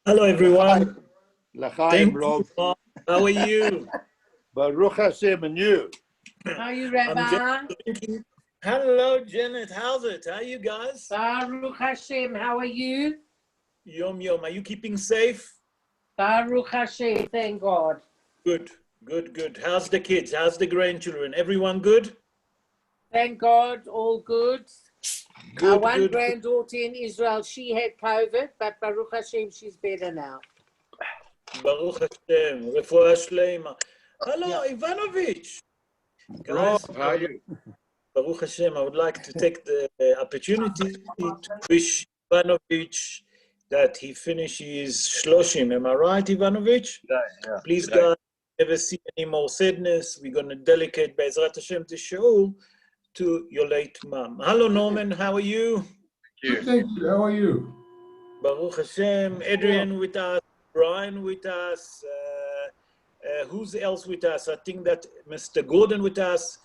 Hello, everyone. L'chaim, Rob. How are you? Baruch Hashem, and you? How are you, Rabbi? Hello, Janet. How's it? How are you guys? Baruch Hashem, how are you? Yom Yom. Are you keeping safe? Baruch Hashem, thank God. Good, good, good. How's the kids? How's the grandchildren? Everyone good? Thank God, all good. Good, Our one good, granddaughter in Israel, she had COVID, but Baruch Hashem, she's better now. Baruch Hashem. Refuah Shleima. Hello, Ivanovich. Rob, Guys, how are you? Baruch Hashem, I would like to take the opportunity to wish Ivanovich that he finishes Shloshim. Am I right, Ivanovich? Yeah. Please, God, never see any more sadness. We're going to dedicate Be'ezrat Hashem to Shaul to your late mom. Hello, Norman. How are you? Thank you. How are you? Baruch Hashem. Adrian with us. Brian with us. Who's else with us? I think that Mr. Gordon with us.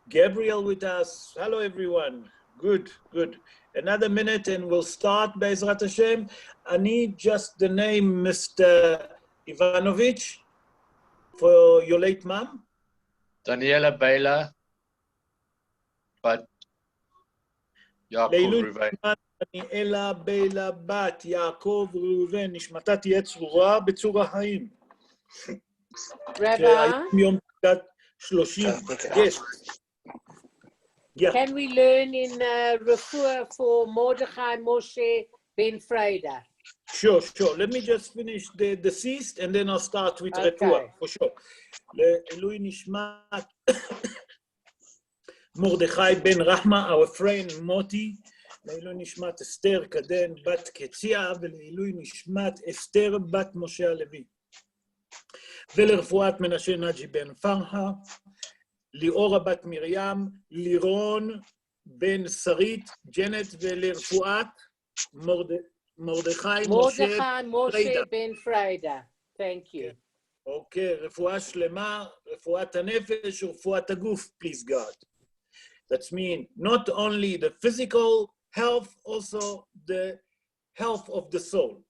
Gabriel with us. Hello, everyone. Good, good. Another minute and we'll start Be'ezrat Hashem. I need just the name, Mr. Ivanovich, for your late mom. Daniela Bela, but Yaakov Ruven. דניאלה ביילה בת יעקב ראובן, נשמתה תהיה צרורה בצור החיים. Rabbi, יום תחילת 30. Yes. Yeah. can we learn in Refuah for Mordechai Moshe Ben Freda? Sure. Let me just finish the deceased and then I'll start with Okay. Refuah, for sure. לעילוי נשמת מרדכי בן רחמה, our friend Moti, לעילוי נשמת אסתר קדן בת קציה, ולעילוי נשמת אסתר בת משה הלוי. ולרפואת מנשה נג'י בן פרחה, ליאורה בת מרים, לירון בן שרית, ג'נט, ולרפואת מרדכי Moshe Ben Freda. Thank you. אוקיי, רפואה שלמה, רפואת הנפש ורפואת הגוף, please God. That means not only the physical health, also the health of the soul.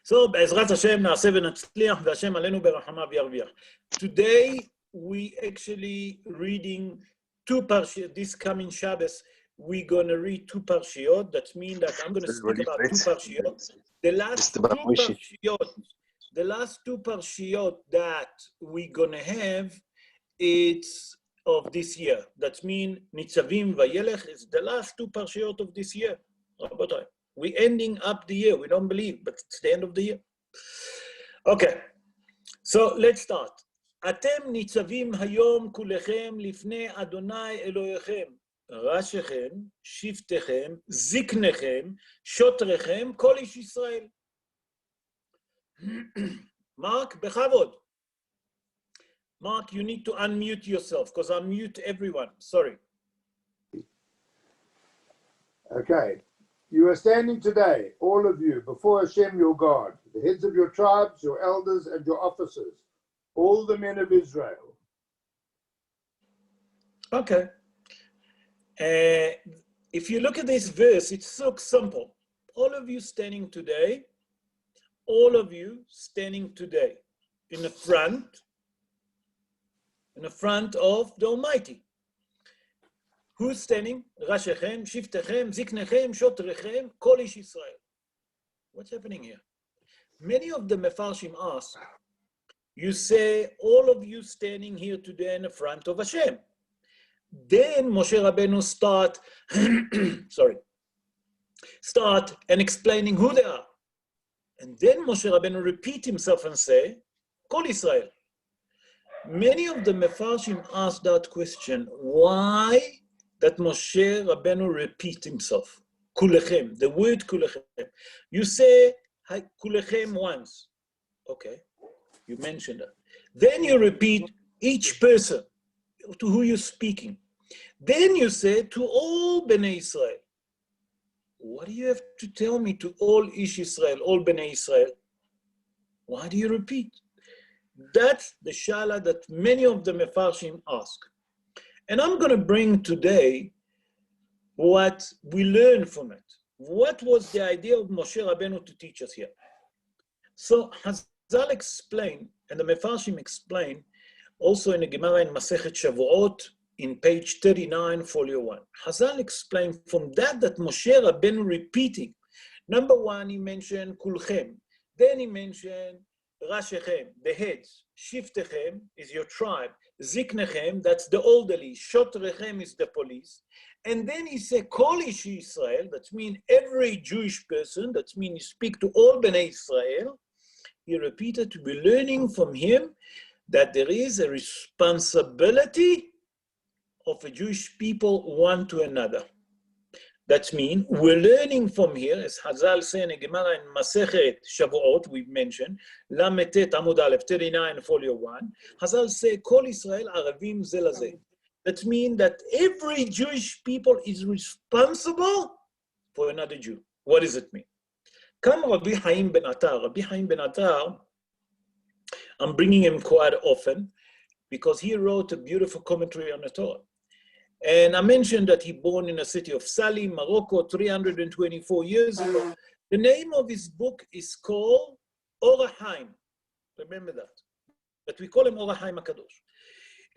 So, בעזרת השם נעשה ונצליח, והשם עלינו ברחמיו ירוויח. Today, we actually reading two parshiyot. This coming Shabbos, we're going to read two parshiyot. That means that I'm going to speak about two parshiyot. The last two parshiyot that we're going to have, it's of this year. That means Nitzavim, Vayalech is the last two parshiyot of this year. We're ending up the year. We don't believe, but it's the end of the year. Okay, so let's start. אתם ניצבים היום כולכם לפני אדוני אלוהיכם, ראשיכם, שבטיכם, זקניכם, שוטריכם, כל איש ישראל. Mark, בכבוד. Mark, you need to unmute yourself, because I mute everyone. Sorry. Okay. You are standing today, all of you, before Hashem your God, the heads of your tribes, your elders, and your officers, all the men of Israel. Okay. If you look at this verse, it's so simple. All of you standing today in the front of the Almighty. Who's standing? Rashechem, Shiftechem, Ziknechem, Shotrechem, Kol Ish Israel. What's happening here? Many of the Mefarshim ask, you say, all of you standing here today in the front of Hashem. Then Moshe Rabbeinu start and explaining who they are. And then Moshe Rabbeinu repeat himself and say, Kol Israel. Many of the Mefarshim ask that question, why that Moshe Rabbeinu repeat himself? Kulechem, the word kulechem. You say kulechem once. Okay, you mentioned that. Then you repeat each person to who you're speaking. Then you say to all Bnei Israel. What do you have to tell me to all Ish Israel, all Bnei Israel? Why do you repeat? That's the shala that many of the Mefarshim ask. And I'm going to bring today what we learn from it. What was the idea of Moshe Rabbeinu to teach us here? So Hazal explained, and the Mefarshim explained, also in the Gemara in Masechet Shavuot, in page 39, folio 1. Hazal explained from that Moshe Rabbeinu repeating. Number one, he mentioned Kulchem. Then he mentioned Rashechem, the heads. Shiftechem is your tribe. Ziknechem, that's the elderly. Shotrechem is the police. And then he said, Kol Ish Israel, that means every Jewish person, that means you speak to all Bnei Israel. He repeated to be learning from him that there is a responsibility of a Jewish people one to another. That means we're learning from here, as Hazal say in a Gemara in Masechet Shavuot, we've mentioned, Lametet Amud Aleph 39, folio 1. Hazal say, Kol Israel Aravim Ze Lazeh. That means that every Jewish people is responsible for another Jew. What does it mean? Come Rabbi Haim ben Attar. Rabbi Haim ben Attar, I'm bringing him quite often because he wrote a beautiful commentary on the Torah. And I mentioned that he born in the city of Salim, Morocco, 324 years ago. The name of his book is called Or HaHaim. Remember that. But we call him Or HaHaim HaKadosh.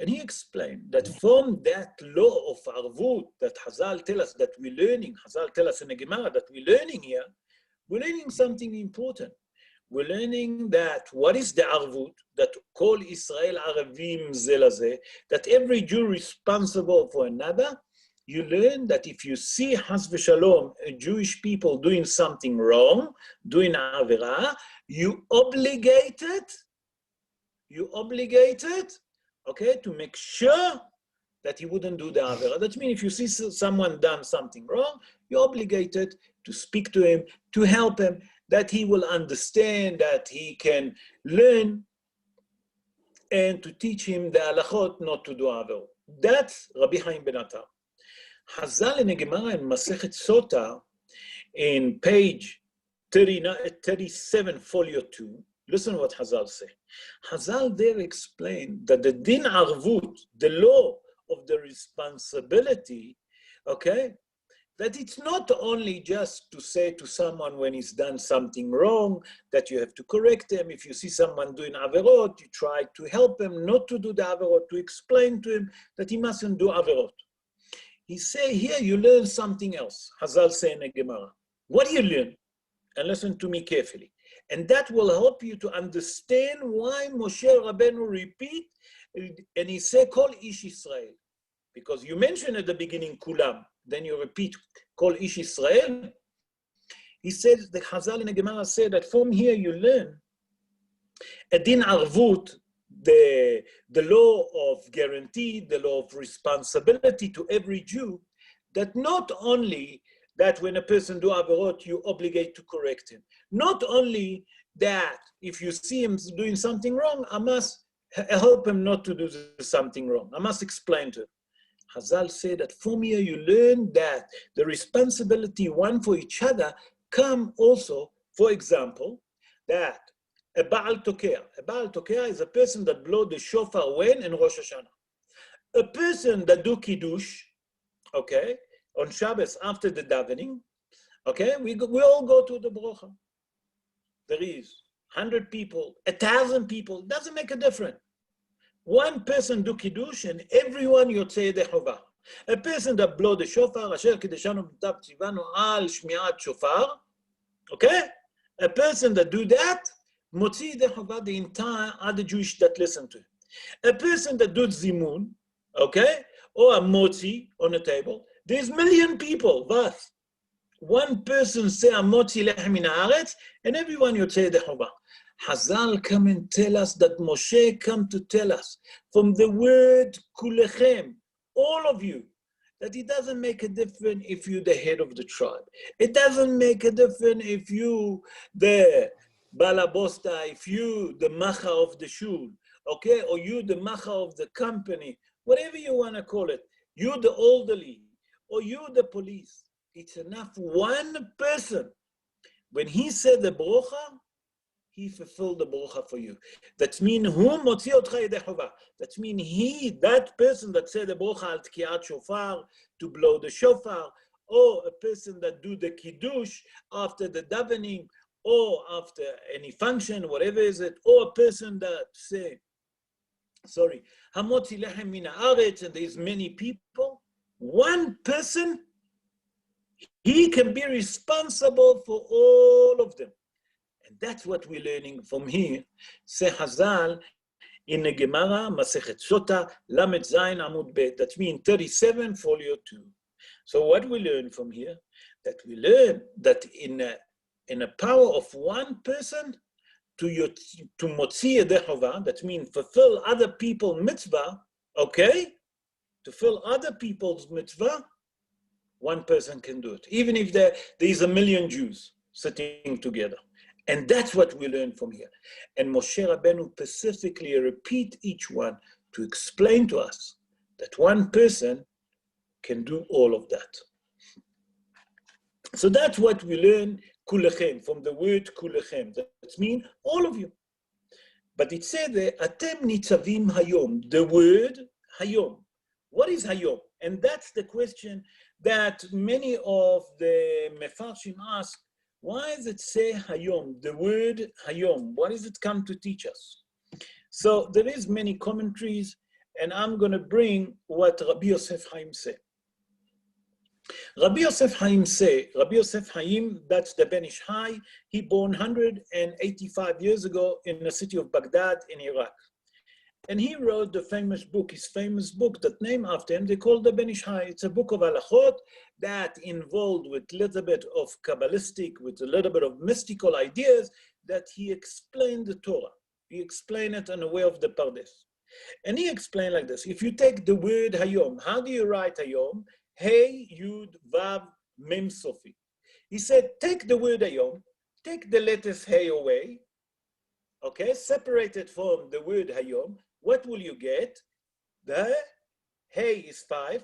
And he explained that from that law of Arvut that Hazal tell us that we're learning, Hazal tell us in the Gemara that we're learning here, we're learning something important. We're learning that what is the Arvut, that Kol Israel Aravim Ze Lazeh, that every Jew responsible for another. You learn that if you see Has v'Shalom, a Jewish people doing something wrong, doing Avera, you obligated, okay, to make sure that he wouldn't do the Avera. That means if you see someone done something wrong, you're obligated to speak to him, to help him, that he will understand, that he can learn, and to teach him the halachot not to do Avera. That's Rabbi Haim ben Attar. Hazal in the Gemara in Masechet Sota, in page 37, folio 2, listen what Hazal say. Hazal there explained that the din arvut, the law of the responsibility, okay, that it's not only just to say to someone when he's done something wrong, that you have to correct him. If you see someone doing averot, you try to help him not to do the averot, to explain to him that he mustn't do averot. He say here, you learn something else. Hazal say in a Gemara. What do you learn? And listen to me carefully. And that will help you to understand why Moshe Rabbeinu repeat, and he say, Kol Ish Israel. Because you mentioned at the beginning, Kulam. Then you repeat, Kol Ish Israel. He said, the Hazal in the Gemara said that from here you learn a din arvut, the law of guarantee, the law of responsibility to every Jew, that not only that when a person do averot, you obligate to correct him. Not only that, if you see him doing something wrong, I must help him not to do something wrong. I must explain to him. Hazal said that from here you learn that the responsibility one for each other come also, for example, that a Baal Tokea is a person that blow the shofar when in Rosh Hashanah. A person that do Kiddush, okay, on Shabbos after the davening, okay, we all go to the brocha. There is 100 people, 1,000 people, doesn't make a difference. One person do Kiddush and everyone Yotzei Dehovah. A person that blow the shofar, Asher Kiddushanu B'tav Tzivanu Al Shmiat Shofar, okay? A person that do that, Motzi Dehovah, the entire other Jewish that listen to him. A person that do Zimun, okay? Or a Motzi on the table, there's million people, but one person say a Motzi Lechem Min Haaretz, and everyone Yotzei Dehovah. Hazal come and tell us that Moshe come to tell us from the word kulechem, all of you, that it doesn't make a difference if you're the head of the tribe. It doesn't make a difference if you the balabosta, if you the macha of the shul, okay, or you the macha of the company, whatever you want to call it. You the elderly, or you the police. It's enough one person. When he said the brocha, he fulfilled the brocha for you. That means whom motzi otcha yedei chova. That means he, that person that said the brocha al tkiat shofar, to blow the shofar, or a person that do the kiddush after the davening, or after any function, whatever is it, or a person that say, Hamotzi lechem min haaretz, and there's many people, one person, he can be responsible for all of them. And that's what we're learning from here. Say Hazal in the Gemara, Masechet Sota, Lamed Zayin Amud Bet. That means 37, folio 2. So what we learn from here, that we learn that in a power of one person to motzi yedei chova, that means fulfill other people's mitzvah, okay? To fill other people's mitzvah, one person can do it. Even if there's a million Jews sitting together. And that's what we learn from here. And Moshe Rabbeinu specifically repeat each one to explain to us that one person can do all of that. So that's what we learn, kulechem, from the word kulechem. That means all of you. But it said there, atem nitzavim hayom, the word hayom. What is hayom? And that's the question that many of the mefarshim ask. Why does it say hayom, the word hayom? What does it come to teach us? So there is many commentaries, and I'm going to bring what Rabbi Yosef Haim said. Rabbi Yosef Haim, that's the Ben Ish Hai, he born 185 years ago in the city of Baghdad in Iraq. And he wrote the famous book, his famous book that named after him, they call the Ben Ish Hai. It's a book of halachot that involved with a little bit of Kabbalistic, with a little bit of mystical ideas that he explained the Torah. He explained it in a way of the Pardes. And he explained like this, if you take the word hayom, how do you write hayom? Hey, Yud, Vav, Mem, Sofi. He said, take the word hayom, take the letters hey away, okay, separate it from the word hayom. What will you get? The hey is 5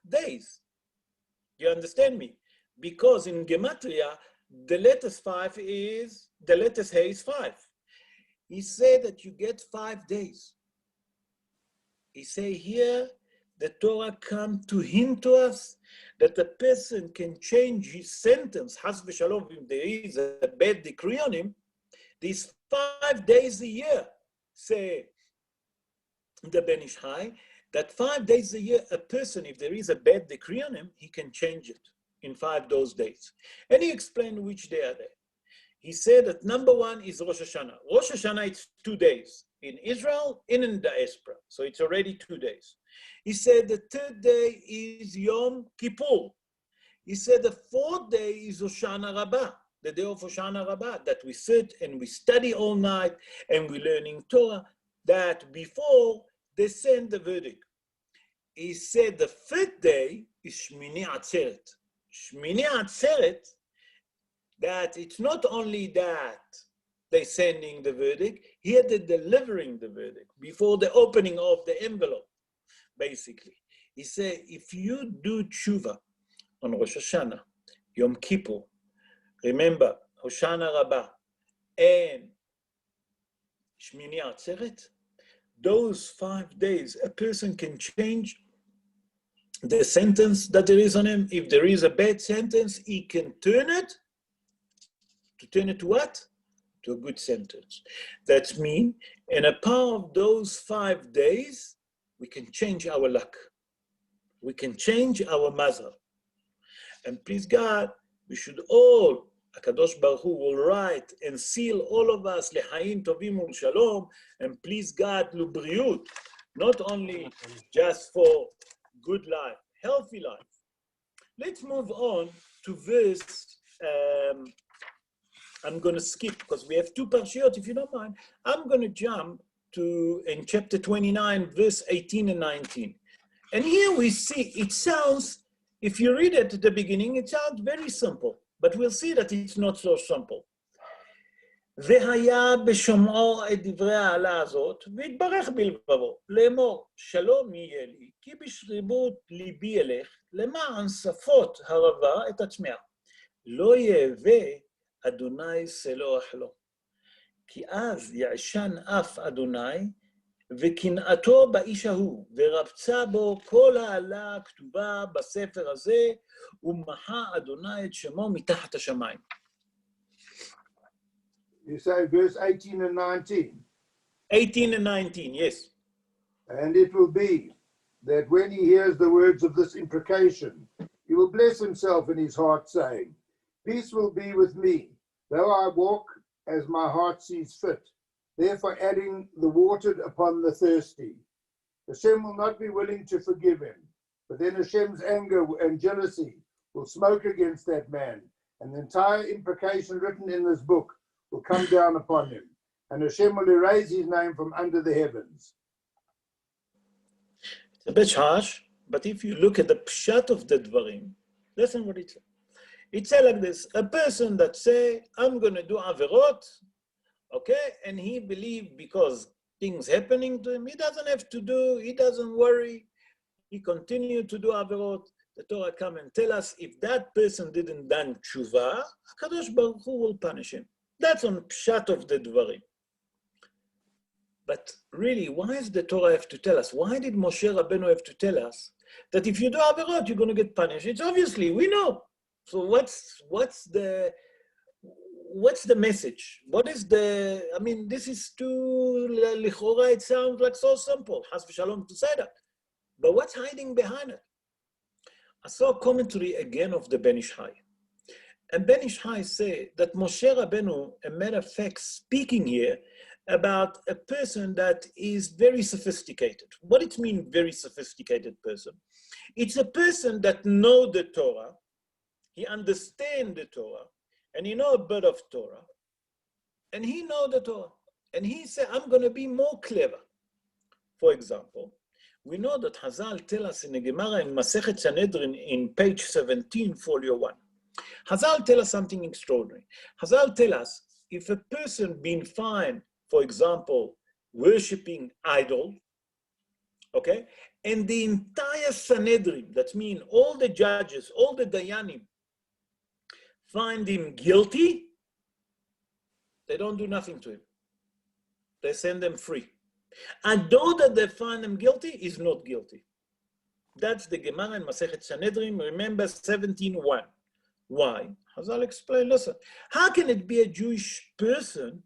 days. You understand me? Because in Gematria, the letters hey is 5. He said that you get 5 days. He say here, the Torah come to hint to us that a person can change his sentence, has v'shalom, if there is a bad decree on him, these 5 days a year, say the Ben Ish Hai, that 5 days a year, a person, if there is a bad decree on him, he can change it in 5 those days. And he explained which day are they. He said that number 1 is Rosh Hashanah. Rosh Hashanah, it's 2 days in Israel and in diaspora. So it's already 2 days. He said the 3rd day is Yom Kippur. He said the 4th day is Hoshana Rabbah, the day of Hoshana Rabbah, that we sit and we study all night and we're learning Torah, that before they send the verdict. He said the 5th day is Shmini Atzeret. Shmini Atzeret, that it's not only that they're sending the verdict, here they're delivering the verdict before the opening of the envelope, basically. He said, if you do tshuva on Rosh Hashanah, Yom Kippur, remember, Hoshana Rabbah, and Shmini Atzeret, those 5 days, a person can change the sentence that there is on him. If there is a bad sentence, he can turn it to what? To a good sentence. That means, in a power of those 5 days, we can change our luck. We can change our mazal. And please God, we should all, HaKadosh Baruch Hu will write and seal all of us, Lechaim Tovim U'Shalom, and please God, Lubriut, not only just for good life, healthy life. Let's move on to verse, I'm going to skip because we have 2 parshiot, if you don't mind. I'm going to jump to, in chapter 29, verse 18 and 19. And here we see, it sounds, if you read it at the beginning, it sounds very simple. But we'll see that it's not so simple. והיה בשומעו את דברי העלה הזאת, והתברך בלבבו, לאמור, שלום יהיה לי, כי בשריבות ליבי אלך, למען שפות הרבה את עצמיה. לא יהווה אדוני סלוח לו. כי אז יעשן אף אדוני וקנאתו באיש ההוא, ורבצה בו כל העלה הכתובה בספר הזה, ומחה אדוני את שמו מתחת השמיים. You say verse 18 and 19. 18 and 19, yes. And it will be that when he hears the words of this imprecation, he will bless himself in his heart, saying, peace will be with me, though I walk as my heart sees fit, therefore adding the watered upon the thirsty. Hashem will not be willing to forgive him, but then Hashem's anger and jealousy will smoke against that man, and the entire imprecation written in this book will come down upon him, and Hashem will erase his name from under the heavens. It's a bit harsh, but if you look at the pshat of the dvarim, listen what it says. It says like this: a person that say, I'm going to do averot, okay, and he believe because things happening to him, he doesn't have to do, he doesn't worry, he continue to do averot. The Torah come and tell us if that person didn't done tshuva, HaKadosh Baruch Hu will punish him. That's on pshat of the dvarim. But really, why does the Torah have to tell us? Why did Moshe Rabbeinu have to tell us that if you do averot, you're going to get punished? It's obviously, we know. So what's the message? What is the, I mean, this is too, lichora, it sounds like so simple, Has v'shalom to say that. But what's hiding behind it? I saw a commentary again of the Ben Ish Hai. And Ben Ish Hai say that Moshe Rabbeinu, a matter of fact, speaking here about a person that is very sophisticated. What it means, very sophisticated person? It's a person that know the Torah, he understand the Torah, and he know a bit of Torah, and he know the Torah. And he said, I'm going to be more clever. For example, we know that Hazal tell us in the Gemara in Masechet Sanhedrin in page 17, folio 1. Hazal tell us something extraordinary. Hazal tell us if a person been fined, for example, worshipping idol, okay, and the entire Sanhedrin, that means all the judges, all the Dayanim, find him guilty, they don't do nothing to him. They send them free. And though that they find him guilty, he's not guilty. That's the Gemara in Masechet Sanhedrin, remember 17:1. Why? Hazal explain, listen, how can it be a Jewish person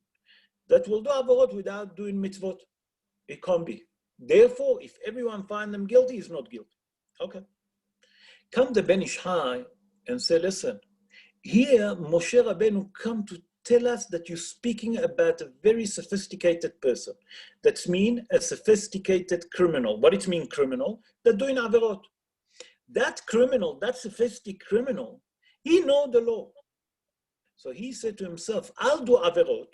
that will do avarot without doing mitzvot? It can't be. Therefore, if everyone find them guilty, he's not guilty. Okay. Come the Ben Ish Hai and say, listen, here Moshe Rabbeinu come to tell us that you're speaking about a very sophisticated person. That's mean a sophisticated criminal. What it mean criminal? They're doing averot. That criminal, that sophisticated criminal, he know the law. So he said to himself, I'll do averot,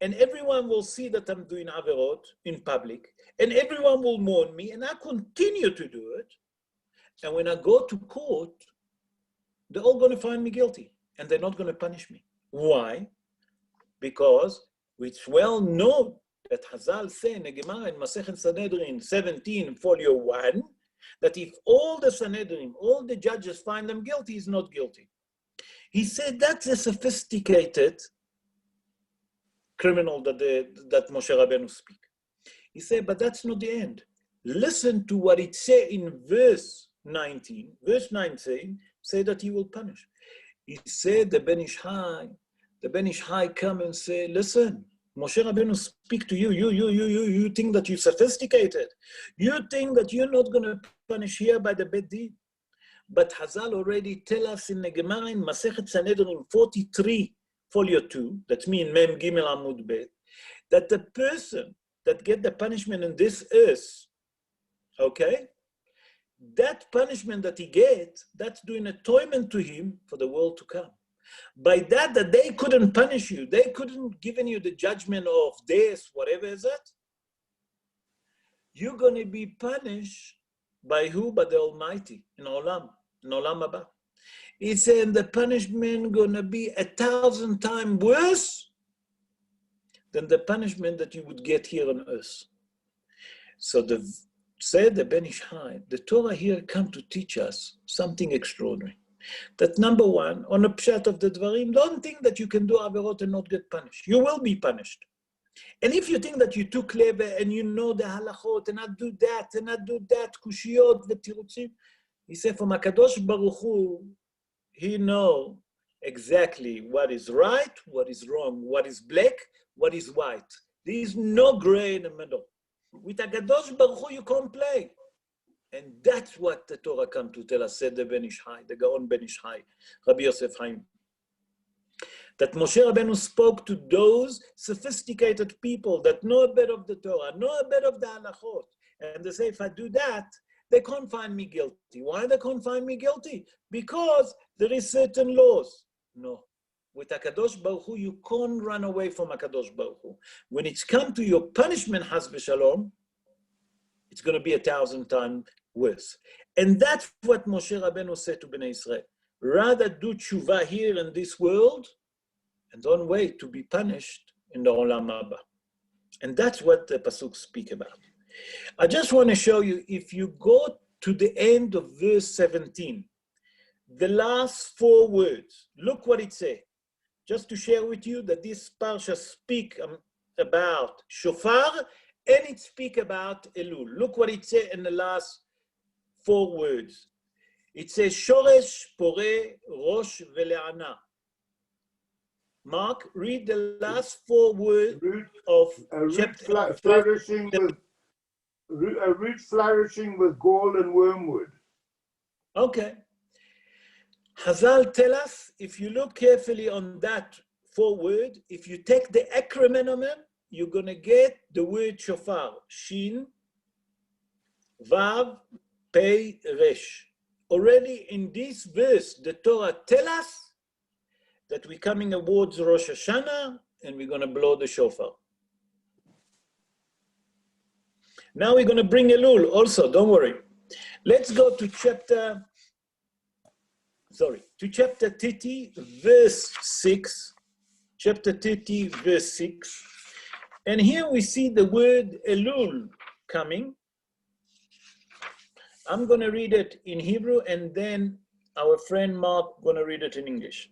and everyone will see that I'm doing averot in public, and everyone will mourn me, and I continue to do it. And when I go to court, they're all going to find me guilty, and they're not going to punish me. Why? Because it's well known that Hazal say in the Gemara in Masechet Sanhedrin 17, folio 1, that if all the Sanhedrin, all the judges find them guilty, he's not guilty. He said that's a sophisticated criminal that Moshe Rabbeinu speak. He said, but that's not the end. Listen to what it say in verse 19. Verse 19 say that he will punish. He said the Ben Ish Hai come and say, listen, Moshe Rabbeinu speak to you. You think that you're sophisticated. You think that you're not going to punish here by the Beit Din. But Hazal already tell us in the Gemara in Masechet Sanhedrin 43, folio 2, that means Mem Gimel Amud Bet, that the person that get the punishment in this earth, okay, that punishment that he get, that's doing atonement to him for the world to come. By that they couldn't punish you, they couldn't given you the judgment of death, whatever is that, you're going to be punished by who? By the Almighty in Olam Haba. He said the punishment going to be 1,000 times worse than the punishment that you would get here on earth. So said the Ben Ish Hai, the Torah here come to teach us something extraordinary. That number one, on a pshat of the dvarim, don't think that you can do averot and not get punished. You will be punished. And if you think that you're too clever and you know the halachot and not do that and not do that, kushiyot v'tirutzim, he said from HaKadosh Baruch Hu, he know exactly what is right, what is wrong, what is black, what is white. There is no gray in the middle. With HaKadosh Baruch Hu, you can't play. And that's what the Torah come to tell us, said the Ben Ish Hai, the Gaon Ben Ish Hai, Rabbi Yosef Chaim. That Moshe Rabbeinu spoke to those sophisticated people that know a bit of the Torah, know a bit of the halachot. And they say, if I do that, they can't find me guilty. Why they can't find me guilty? Because there is certain laws. No. With HaKadosh Baruch Hu, you can't run away from HaKadosh Baruch Hu. When it's come to your punishment, Chas v'Shalom, it's going to be 1,000 times worse. And that's what Moshe Rabbeinu said to Bnei Israel. Rather do tshuva here in this world and don't wait to be punished in the Olam Haba. And that's what the Pasuk speak about. I just want to show you, if you go to the end of verse 17, the last 4 words, look what it says. Just to share with you that this parsha speak about shofar and it speak about Elul. Look what it says in the last 4 words. It says shoresh, pore, rosh, vele'ana. Mark, read the last 4 words of chapter. A root flourishing with gall and wormwood. Okay. Chazal tell us, if you look carefully on that 4 words, if you take the acronym of them, you're going to get the word shofar, shin, vav, pei, resh. Already in this verse, the Torah tell us that we're coming towards Rosh Hashanah and we're going to blow the shofar. Now we're going to bring Elul also, don't worry. Let's go to chapter 30, verse 6. Chapter 30, verse 6. And here we see the word Elul coming. I'm going to read it in Hebrew and then our friend Mark going to read it in English.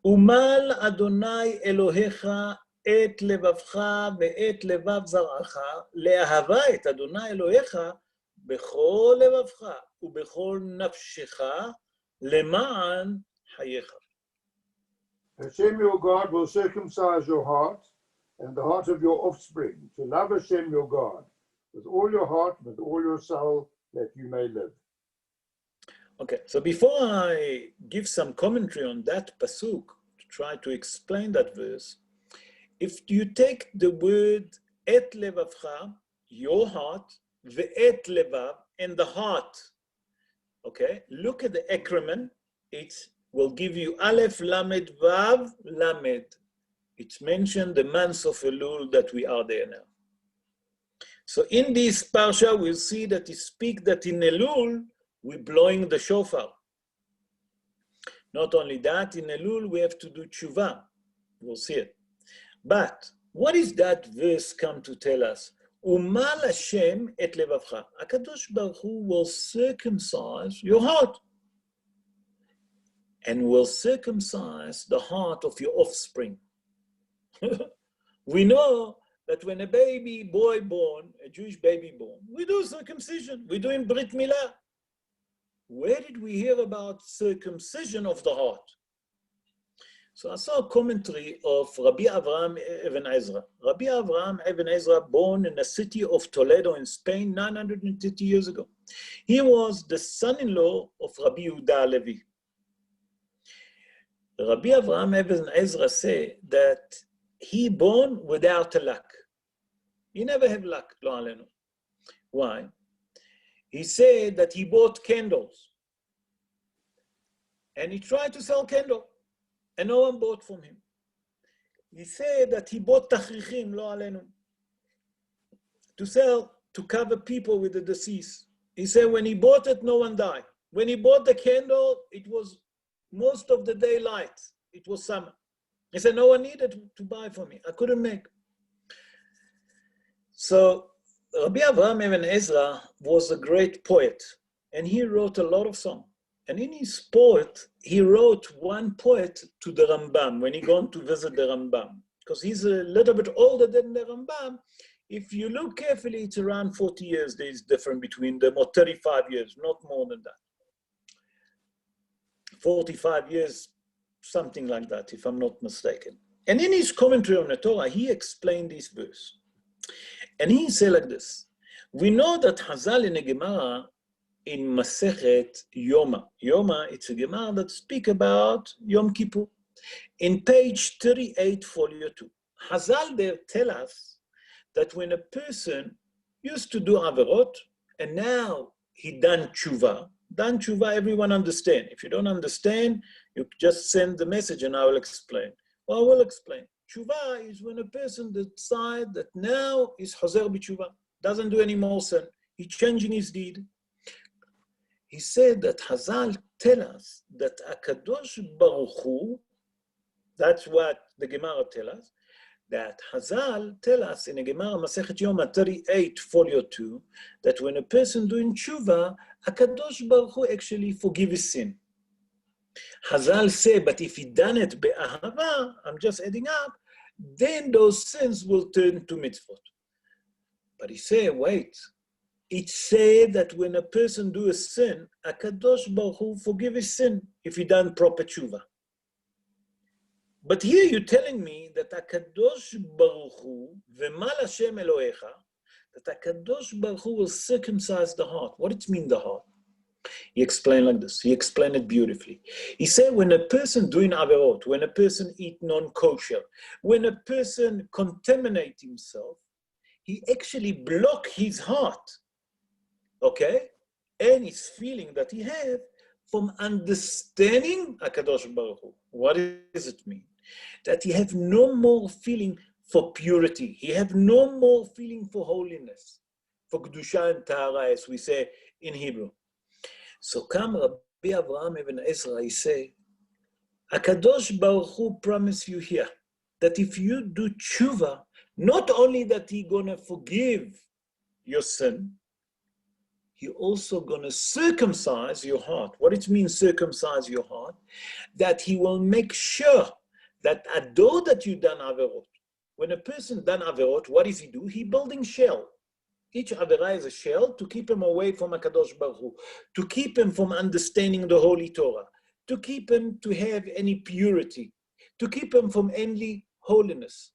Umal Adonai Elohecha et levavcha ve'et levav zaracha le'ahava et Adonai Elohecha bechol levavcha ubechol nafshecha lema'an hayecha. Hashem your God will circumcise your heart and the heart of your offspring to love Hashem your God with all your heart, with all your soul, that you may live. Okay, so before I give some commentary on that pasuk to try to explain that verse, if you take the word et levavcha, your heart, ve'et levav, and the heart, okay, look at the acronym. It will give you Aleph, Lamed, Vav, Lamed. It's mentioned the months of Elul that we are there now. So in this parsha, we'll see that it speaks that in Elul, we're blowing the shofar. Not only that, in Elul, we have to do tshuva. We'll see it. But what is that verse come to tell us? Umal Hashem et levavcha. HaKadosh Baruch Hu will circumcise your heart and will circumcise the heart of your offspring. We know that when a baby boy born, a Jewish baby born, we do circumcision. We're doing Brit Milah. Where did we hear about circumcision of the heart? So I saw a commentary of Rabbi Avraham Ibn Ezra. Rabbi Avraham Ibn Ezra, born in the city of Toledo in Spain 930 years ago. He was the son-in-law of Rabbi Yehuda Levy. Rabbi Avraham Ibn Ezra said that he born without a luck. He never had luck, lo alenu. Why? He said that he bought candles. And he tried to sell candles. And no one bought from him. He said that he bought tachrichim, lo alenu, to sell, to cover people with the deceased. He said when he bought it, no one died. When he bought the candle, it was most of the day light. It was summer. He said no one needed to buy from me. I couldn't make. So Rabbi Avraham Ibn Ezra was a great poet, and he wrote a lot of songs. And in his poet, he wrote one poet to the Rambam when he gone to visit the Rambam. because he's a little bit older than the Rambam. If you look carefully, it's around 40 years there's difference between them, or 35 years, not more than that. 45 years, something like that, if I'm not mistaken. And in his commentary on the Torah, he explained this verse. And he said like this: we know that Chazal in a Gemara in Masechet Yoma. Yoma, it's a Gemara that speaks about Yom Kippur. In page 38, folio 2, Chazal there tell us that when a person used to do Averot, and now he done tshuva, everyone understand. If you don't understand, you just send the message and I will explain. Well, I will explain. Tshuva is when a person decides that now is Hozer b'tshuva, doesn't do any more sin. He's changing his deed. He said that Chazal tell us that HaKadosh Baruch Hu, that's what the Gemara tell us, that Chazal tell us in a Gemara Masechet Yoma 38, folio 2, that when a person doing tshuva, HaKadosh Baruch Hu actually forgive his sin. Chazal say, but if he done it be'ahava, I'm just adding up, then those sins will turn to mitzvot. But he say, wait, it said that when a person do a sin, HaKadosh Baruch Hu forgive his sin if he done proper tshuva. But here you're telling me that HaKadosh Baruch Hu, v'mal Hashem Elohecha, that HaKadosh Baruch Hu will circumcise the heart. What does it mean, the heart? He explained like this. He explained it beautifully. He said when a person doing averot, when a person eat non-kosher, when a person contaminate himself, he actually block his heart, okay? And his feeling that he have from understanding HaKadosh Baruch Hu. What does it mean? That he have no more feeling for purity. He have no more feeling for holiness, for Kedusha and Tahara, as we say in Hebrew. So come Rabbi Avraham Ibn Ezra, he say, HaKadosh Baruch Hu promise you here that if you do tshuva, not only that he gonna forgive your sin, he also gonna circumcise your heart. What it means, circumcise your heart? That he will make sure that although that you done averot, when a person done averot, what does he do? He building shell. Each avera is a shell to keep him away from HaKadosh Baruch Hu, to keep him from understanding the Holy Torah, to keep him to have any purity, to keep him from any holiness.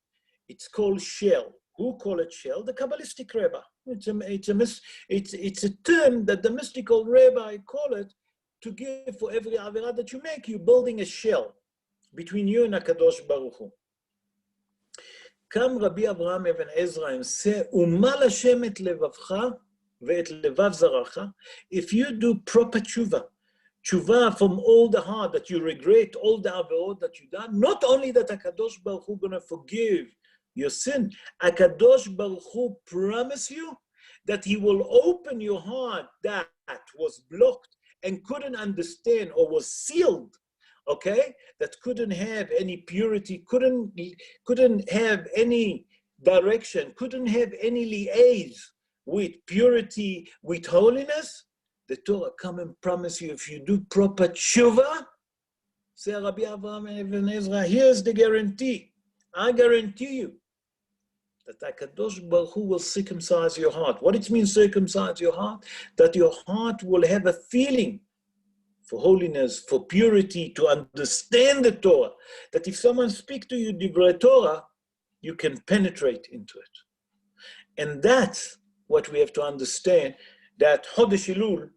It's called shell. Who call it shell? The Kabbalistic rabbi. It's a term that the mystical rabbi call it to give for every avera that you make. You're building a shell between you and HaKadosh Baruch Hu. קם רבי אברהם אבן עזרא and say, ומה לשם את לבבך ואת לבב זרעך, if you do proper tshuva from all the heart, that you regret all the averot that you done, not only that HaKadosh Baruch Hu gonna forgive your sin, HaKadosh Baruch Hu promise you that he will open your heart that was blocked and couldn't understand or was sealed, okay, that couldn't have any purity, couldn't have any direction, couldn't have any liaise with purity, with holiness. The Torah come and promise you, if you do proper tshuva, say Rabbi Avraham Ibn Ezra, here's the guarantee. I guarantee you that HaKadosh Baruch Hu will circumcise your heart. What it means, circumcise your heart? That your heart will have a feeling for holiness, for purity, to understand the Torah. That if someone speaks to you Divrei Torah, you can penetrate into it. And that's what we have to understand that Chodesh Elul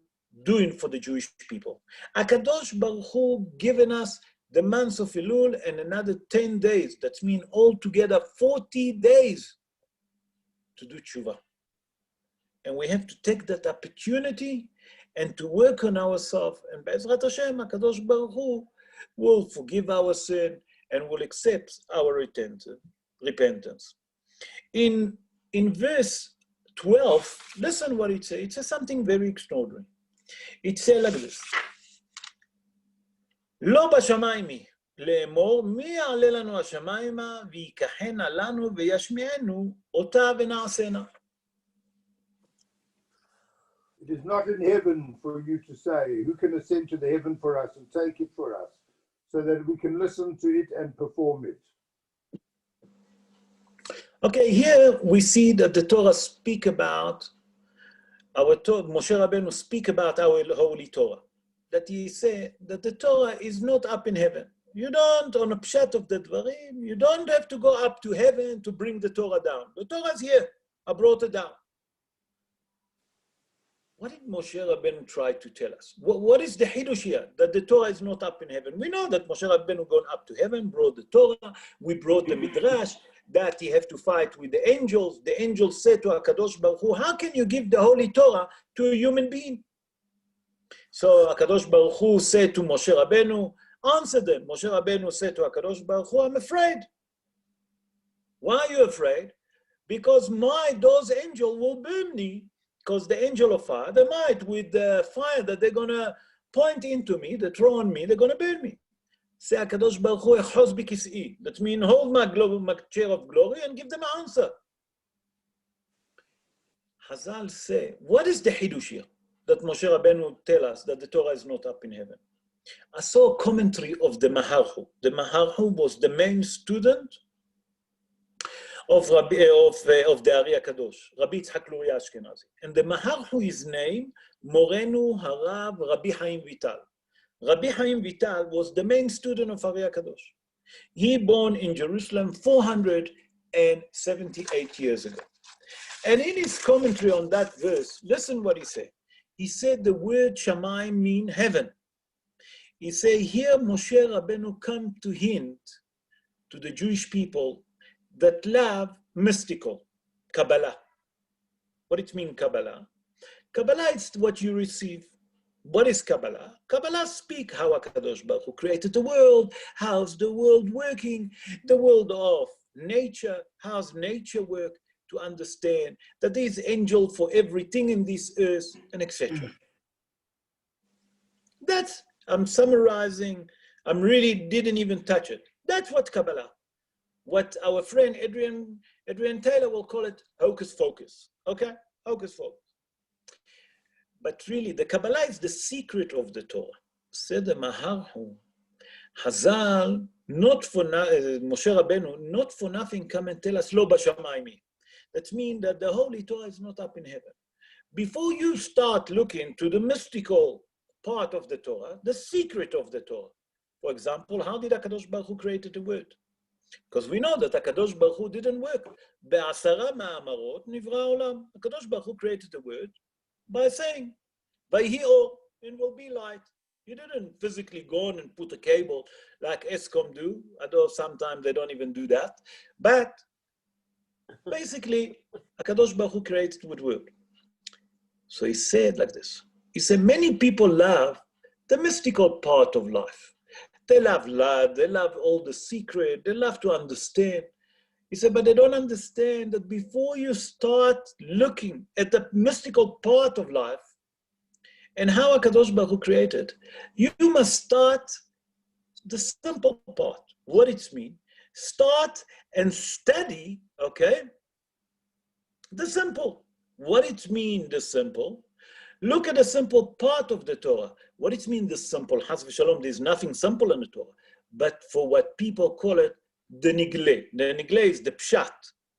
doing for the Jewish people. HaKadosh Baruch Hu given us the months of Elul and another 10 days. That means altogether 40 days to do tshuva. And we have to take that opportunity and to work on ourselves. And Be'ezrat Hashem, HaKadosh Baruch Hu will forgive our sin and will accept our repentance. In verse 12, listen what it says. It says something very extraordinary. It says like this. לא בשמיים היא, לאמור, מי יעלה לנו השמיימה ויקחנה לנו וישמיענו אותה ונעשנה. It is not in heaven for you to say, who can ascend to the heaven for us and take it for us, so that we can listen to it and perform it. Okay, here we see that the Torah speak about Moshe Rabbeinu speak about our holy Torah. That he say that the Torah is not up in heaven. You don't, on a pshat of the dvarim, you don't have to go up to heaven to bring the Torah down. The Torah is here. I brought it down. What did Moshe Rabbeinu try to tell us? What is the hidush here? That the Torah is not up in heaven. We know that Moshe Rabbeinu gone up to heaven, brought the Torah. We brought the midrash that he have to fight with the angels. The angels said to HaKadosh Baruch Hu, how can you give the holy Torah to a human being? So HaKadosh Baruch Hu said to Moshe Rabbeinu, answer them. Moshe Rabbeinu said to HaKadosh Baruch Hu, I'm afraid. Why are you afraid? Because those angels will burn me. Because the angel of fire, they might, with the fire that they're going to point into me, they throw on me, they're going to burn me. Say HaKadosh Baruch Hu, echos bikis'i. That means hold my chair of glory and give them an answer. Chazal say, what is the hidush here? That Moshe Rabbeinu tell us that the Torah is not up in heaven. I saw a commentary of the Maharhu. The Maharhu was the main student of the Ari HaKadosh, Rabbi Yitzhak Luria Ashkenazi. And the Maharhu is named Morenu Harav Rabbi Chaim Vital. Rabbi Chaim Vital was the main student of Ari HaKadosh. He born in Jerusalem 478 years ago. And in his commentary on that verse, listen what he said. He said the word Shamayim mean heaven. He said here Moshe Rabbeinu come to hint to the Jewish people that love mystical, Kabbalah. What it mean Kabbalah? Kabbalah is what you receive. What is Kabbalah? Kabbalah speak how HaKadosh Baruch Hu created the world, how's the world working, the world of nature, how's nature work, to understand that there is angel for everything in this earth, and etc. That's, I'm summarizing, I really didn't even touch it. That's what Kabbalah. What our friend Adrian Taylor will call it hocus pocus, okay? Hocus pocus. But really, the Kabbalah is the secret of the Torah. Said the Maharhu, Hazal, not for Moshe Rabbeinu, not for nothing come and tell us, Lo b'shamayim. That means that the Holy Torah is not up in heaven. Before you start looking to the mystical part of the Torah, the secret of the Torah, for example, how did HaKadosh Baruch Hu create the word? Because we know that HaKadosh Baruch Hu didn't work. Be'asara ma'amarot nivra olam. HaKadosh Baruch Hu created the word by saying, Vayhi or, and will be light. You didn't physically go on and put a cable like ESCOM do, although sometimes they don't even do that. But basically, HaKadosh Baruch Hu created with word. So he said like this. He said, many people love the mystical part of life. They love love, they love all the secret, they love to understand. He said, but they don't understand that before you start looking at the mystical part of life and how HaKadosh Baruch Hu created, you must start the simple part, what it means. Start and study, okay, the simple. What it means, the simple. Look at the simple part of the Torah. What it means, the simple. Chas v'shalom, there's nothing simple in the Torah. But for what people call it, the nigle. The nigle is the pshat.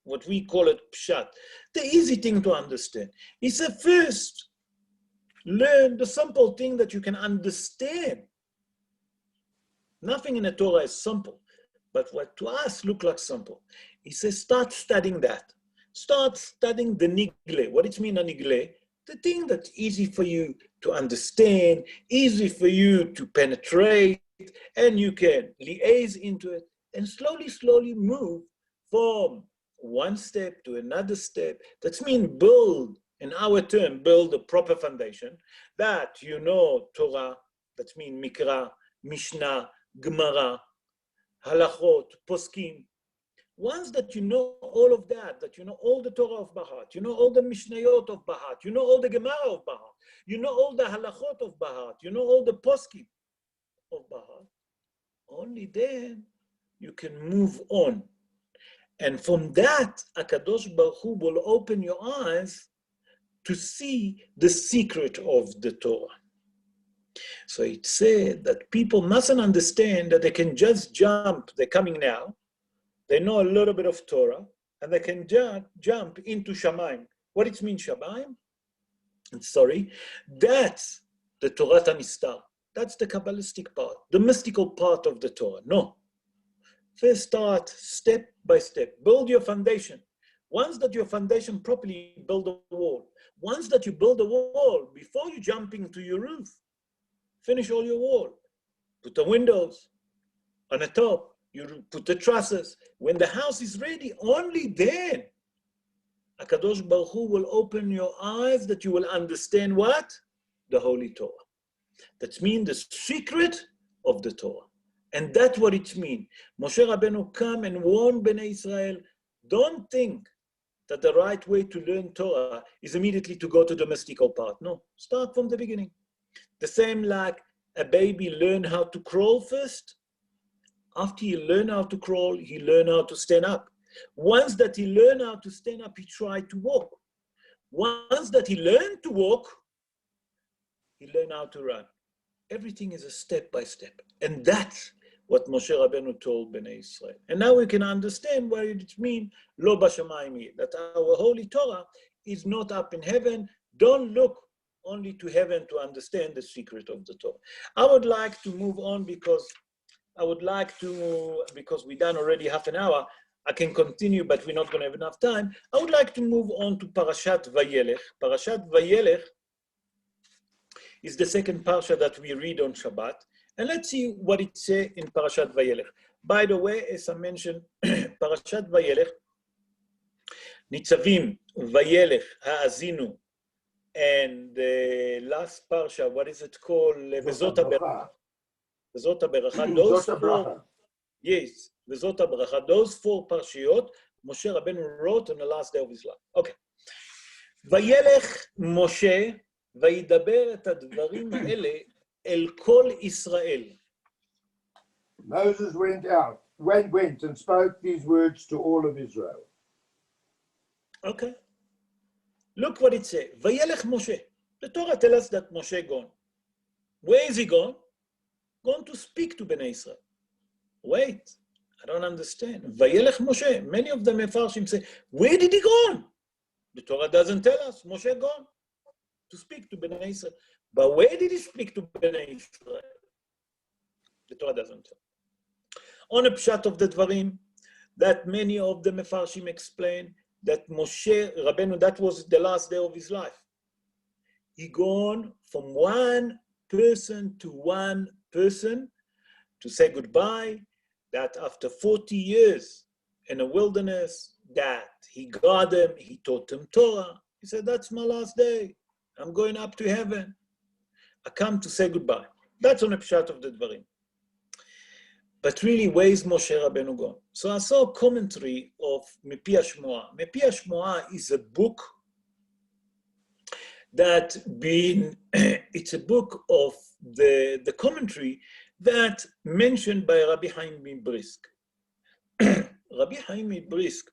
What we call it pshat. The easy thing to understand. He said, first, learn the simple thing that you can understand. Nothing in the Torah is simple. But what to us look like simple. He says, start studying that. Start studying the nigle. What it means, a nigle? The thing that's easy for you to understand, easy for you to penetrate, and you can liaise into it, and slowly, slowly move from one step to another step. That means build, in our term, build a proper foundation, that you know Torah, that means Mikra, Mishnah, Gemara, Halachot, Poskim. Once that you know all of that, that you know all the Torah of Bahat, you know all the Mishnayot of Bahat, you know all the Gemara of Bahat, you know all the Halachot of Bahat, you know all the Poskim of Bahat, only then you can move on. And from that, HaKadosh Baruch Hu will open your eyes to see the secret of the Torah. So it said that people mustn't understand that they can just jump, they're coming now, they know a little bit of Torah, and they can jump into Shamayim. What it means, Shamayim? Sorry, that's the Torah Nistar. That's the Kabbalistic part, the mystical part of the Torah. No. First start step by step. Build your foundation. Once that your foundation properly, build a wall. Once that you build a wall, before you jump into your roof, finish all your wall. Put the windows on the top. You put the trusses. When the house is ready, only then HaKadosh Baruch Hu will open your eyes that you will understand what? The Holy Torah. That means the secret of the Torah. And that's what it means. Moshe Rabbeinu come and warn Bnei Israel, don't think that the right way to learn Torah is immediately to go to the mystical part. No, start from the beginning. The same like a baby learn how to crawl first. After he learn how to crawl, he learn how to stand up. Once that he learn how to stand up, he try to walk. Once that he learned to walk, he learn how to run. Everything is a step by step. And that's what Moshe Rabbeinu told Bnei Israel. And now we can understand what it means, Lo Bashamayim, that our Holy Torah is not up in heaven. Don't look only to heaven to understand the secret of the Torah. I would like to move on because we've done already half an hour. I can continue, but we're not going to have enough time. I would like to move on to Parashat Vayalech. Parashat Vayalech is the second parsha that we read on Shabbat. And let's see what it says in Parashat Vayalech. By the way, as I mentioned, Parashat Vayalech, Nitzavim, Vayalech, Ha'azinu, and the last parsha, what is it called? Vezot HaBeracha. Vezot HaBeracha. Those four, yes, Vezot HaBeracha. Those four parshiyot, Moshe Rabbeinu wrote on the last day of his life. Okay. Vayelech Moshe, וידבר את הדברים האלה אל כל ישראל. Moses went and spoke these words to all of Israel. Okay. Look what it says. Vayelech Moshe. The Torah tells us that Moshe gone. Where is he gone? Gone to speak to Bnei Israel. Wait, I don't understand. Vayelech Moshe. Many of the Mefarshim say, where did he go? The Torah doesn't tell us. Moshe gone to speak to Bnei Israel. But where did he speak to Bnei Israel? The Torah doesn't tell. On a pshat of the Dvarim, that many of the Mefarshim explain that Moshe Rabbeinu, that was the last day of his life. He gone from one person to say goodbye, that after 40 years in a wilderness, that he got them, he taught them Torah. He said, that's my last day. I'm going up to heaven. I come to say goodbye. That's on a pshat of the Dvarim. But really, where is Moshe Rabbeinu gone? So I saw a commentary of Mepi HaShmoah. Mepi HaShmoah is a book it's a book of the commentary that mentioned by Rabbi Chaim Brisk. Rabbi Chaim Brisk,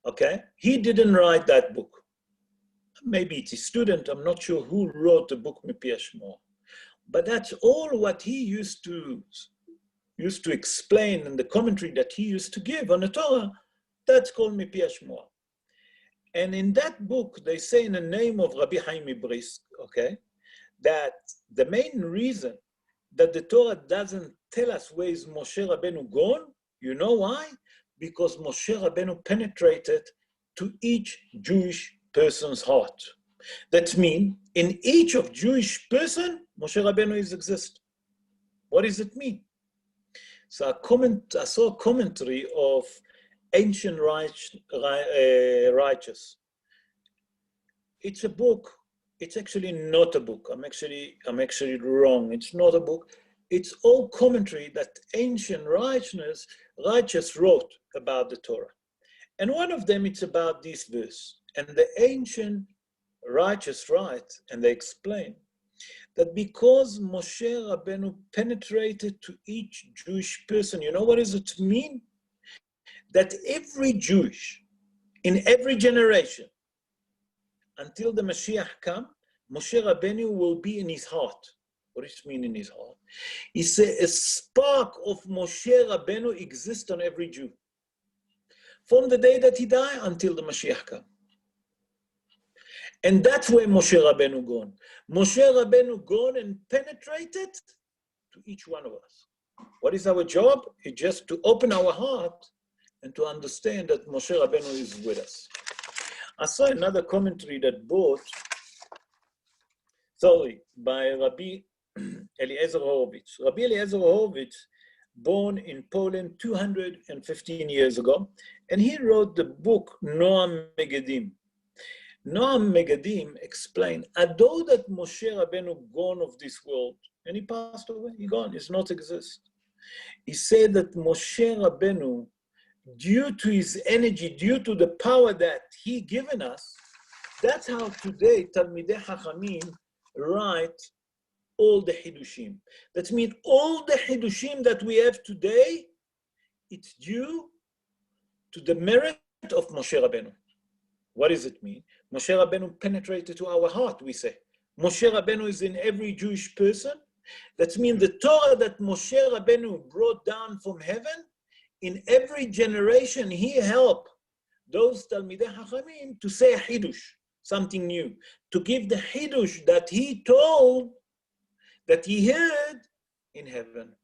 okay, he didn't write that book. Maybe it's a student, I'm not sure who wrote the book Mepi HaShmoah. But that's all what he used to explain in the commentary that he used to give on the Torah. That's called Mepi HaShmoah. And in that book, they say in the name of Rabbi Chaim Brisk, okay, that the main reason that the Torah doesn't tell us where is Moshe Rabbeinu gone, you know why? Because Moshe Rabbeinu penetrated to each Jewish person's heart. That means in each of Jewish person, Moshe Rabbeinu is exist. What does it mean? So I saw a commentary of Ancient Righteous. It's a book. It's actually not a book. I'm actually wrong. It's not a book. It's all commentary that Ancient Righteous wrote about the Torah. And one of them, it's about this verse. And the Ancient Righteous write, and they explain that because Moshe Rabbeinu penetrated to each Jewish person, you know what does it mean? That every Jewish, in every generation, until the Mashiach come, Moshe Rabbeinu will be in his heart. What does it mean in his heart? He said a spark of Moshe Rabbeinu exists on every Jew. from the day that he died until the Mashiach comes. And that's where Moshe Rabbeinu gone. Moshe Rabbeinu gone and penetrated to each one of us. What is our job? It's just to open our heart and to understand that Moshe Rabbeinu is with us. I saw another commentary that by Rabbi Eliezer Horowitz. Rabbi Eliezer Horowitz, born in Poland 215 years ago, and he wrote the book Noam Megadim. Noam Megadim explained, although that Moshe Rabbeinu gone of this world, and he passed away, he gone, he does not exist. He said that Moshe Rabbeinu, due to his energy, due to the power that he given us, that's how today Talmidei Chachamim write all the Hidushim. That means all the Hidushim that we have today, it's due to the merit of Moshe Rabbeinu. What does it mean? Moshe Rabbeinu penetrated to our heart, we say. Moshe Rabbeinu is in every Jewish person. That means the Torah that Moshe Rabbeinu brought down from heaven, in every generation he helped those Talmidei Chachamim to say a Hidush, something new, to give the Hidush that he told, that he heard in heaven.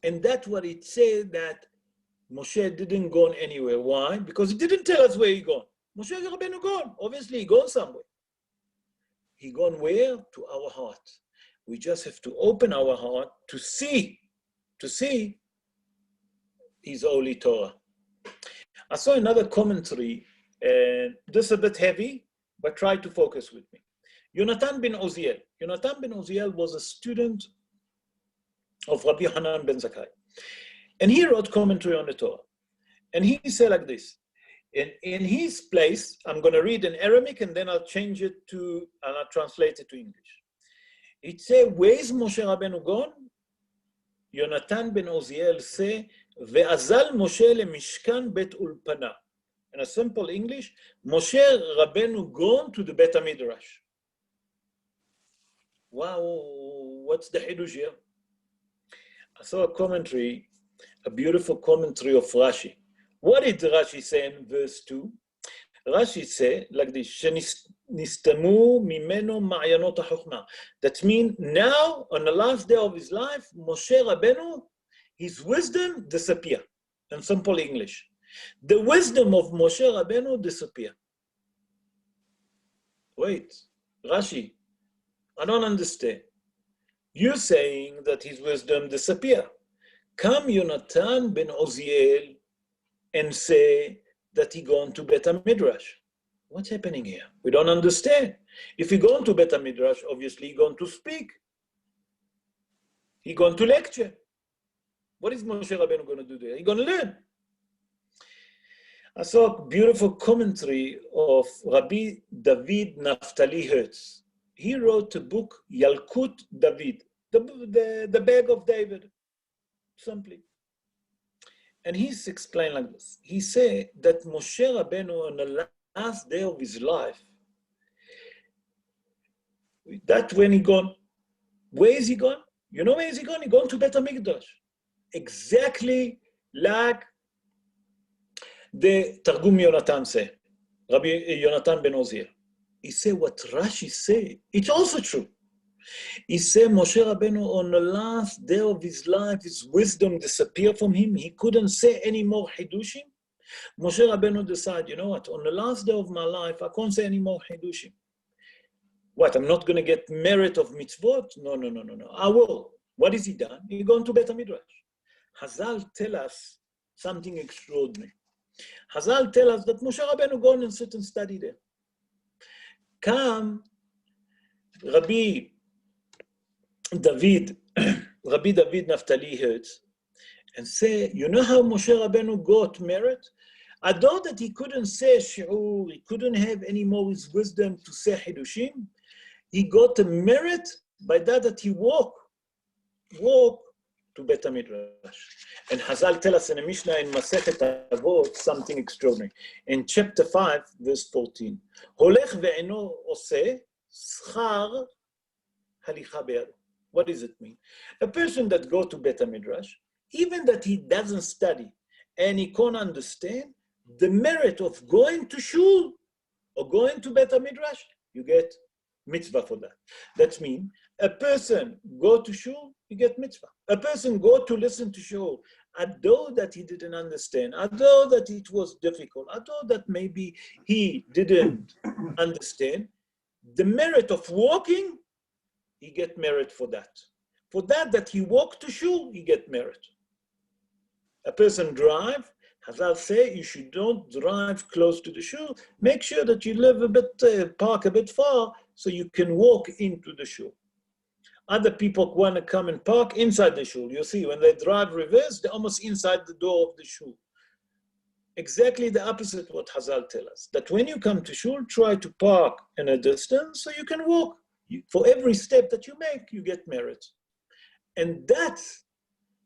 And that's what it said, that Moshe didn't go anywhere. Why? Because he didn't tell us where he gone. Moshe Rabbeinu gone. Obviously, he gone somewhere. He gone where? To our heart. We just have to open our heart to see his holy Torah. I saw another commentary, and this is a bit heavy, but try to focus with me. Yonatan ben Oziel. Yonatan ben Oziel was a student of Rabbi Hanan ben Zakkai. And he wrote commentary on the Torah. And he said like this, in his place, I'm going to read in Aramaic and then I'll change it and I'll translate it to English. It says, where is Moshe Rabbeinu gone? Yonatan ben Oziel say, Ve'azal Moshe leMishkan bet Ulpana. In a simple English, Moshe Rabbeinu gone to the Bet HaMidrash. Wow, what's the Hidush here? I saw a commentary, a beautiful commentary of Rashi. What did Rashi say in verse 2? Rashi say like this, Shenistamu mimeno ma'ayanot ha'chokhmah. That means now, on the last day of his life, Moshe Rabbeinu, his wisdom disappear. In simple English, the wisdom of Moshe Rabbeinu disappear. Wait, Rashi, I don't understand. You're saying that his wisdom disappear. Come Yonatan ben Oziel and say that he gone to Bet HaMidrash. What's happening here? We don't understand. If he gone to Bet HaMidrash, obviously he gone to speak. He gone to lecture. What is Moshe Rabbeinu going to do there? He going to learn. I saw a beautiful commentary of Rabbi David Naftali Hertz. He wrote a book, Yalkut David, the bag of David, simply. And he's explained like this. He said that Moshe Rabbeinu on the last day of his life, that when he gone, where is he gone? You know where is he gone? He gone to Bet HaMikdash. Exactly like the Targum Yonatan say, Rabbi Yonatan ben Oziel. He said what Rashi say, it's also true. He said Moshe Rabbeinu on the last day of his life, his wisdom disappeared from him. He couldn't say any more Hidushim. Moshe Rabbeinu decided, you know what, on the last day of my life, I can't say any more Hidushim. What, I'm not going to get merit of mitzvot? No. I will. What has he done? He gone to Bet HaMidrash. Hazal tell us something extraordinary. Hazal tell us that Moshe Rabbeinu gone and sit and study there. Come, Rabbi David Naftali Hertz, and say, you know how Moshe Rabbeinu got merit? Although that he couldn't say shi'ur, he couldn't have any more his wisdom to say Hidushim, he got a merit by that he walked to Bet HaMidrash. And Hazal tell us in a Mishnah in Masechet Avot something extraordinary. In chapter 5, verse 14, Holech ve'eno oseh schar halicha be'ado. What does it mean? A person that go to Bet HaMidrash, even that he doesn't study, and he can't understand the merit of going to shul or going to Bet HaMidrash, you get mitzvah for that. That means a person go to shul, you get mitzvah. A person go to listen to shul, although that he didn't understand, although that it was difficult, although that maybe he didn't understand, the merit of walking, he get merit for that. For that he walked to shul, he get merit. A person drive, Hazal say you should don't drive close to the shul. Make sure that you live a bit, park a bit far, so you can walk into the shul. Other people want to come and park inside the shul. You see, when they drive reverse, they're almost inside the door of the shul. Exactly the opposite of what Hazal tell us. That when you come to shul, try to park in a distance so you can walk. For every step that you make, you get merit. And that's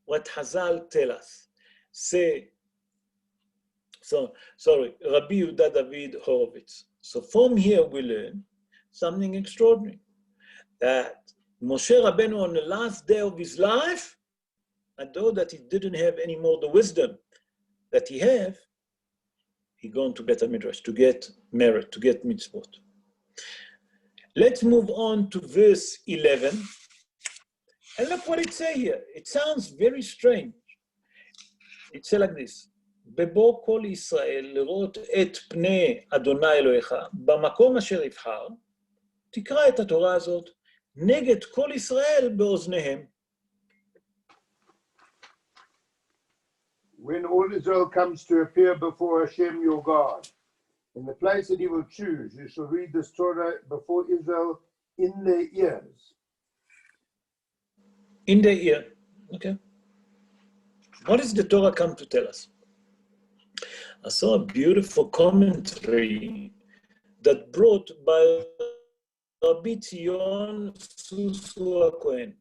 what Hazal tell us. Say, Rabbi Yehuda David Horowitz. So from here we learn something extraordinary. That Moshe Rabbeinu on the last day of his life, although that he didn't have any more the wisdom that he have, he gone to Bet HaMidrash to get merit, to get mitzvot. Let's move on to verse 11. And look what it says here. It sounds very strange. It says like this. בבוא כל ישראל לראות את פני אדוני אלוהיך, במקום אשר יבחר, תקרא את התורה הזאת נגד כל ישראל באוזניהם. When all Israel comes to appear before Hashem your God, in the place that he will choose, you shall read this Torah before Israel in their ears. In their ear, okay. What does the Torah come to tell us? I saw a beautiful commentary that brought by Rabbi Tzion Susu HaKohen.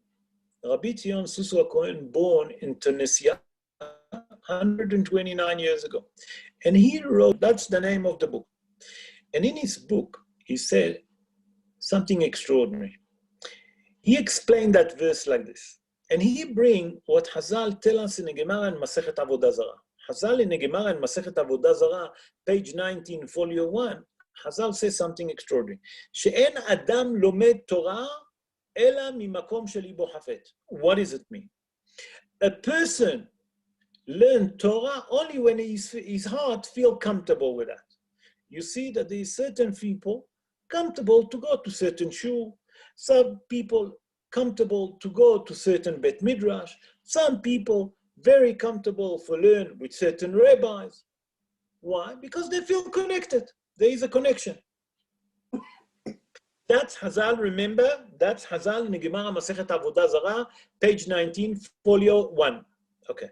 Rabbi Tzion Susu HaKohen, born in Tunisia 129 years ago. And he wrote, that's the name of the book. And in his book, he said something extraordinary. He explained that verse like this. And he bring what Hazal tell us in the Gemara and Masechet Avodah Zarah. Hazal in the Gemara and Masechet Avodah Zarah, page 19, folio 1, Hazal says something extraordinary. She'en Adam lomed Torah ela mimakom shel libo hafet. What does it mean? A person learn Torah only when his heart feel comfortable with that. You see that there is certain people comfortable to go to certain shul, some people comfortable to go to certain Bet Midrash, some people very comfortable for learn with certain rabbis. Why? Because they feel connected. There is a connection. That's Hazal, remember? That's Hazal in the Gemara Masechet Avodah Zarah, page 19, folio 1. Okay.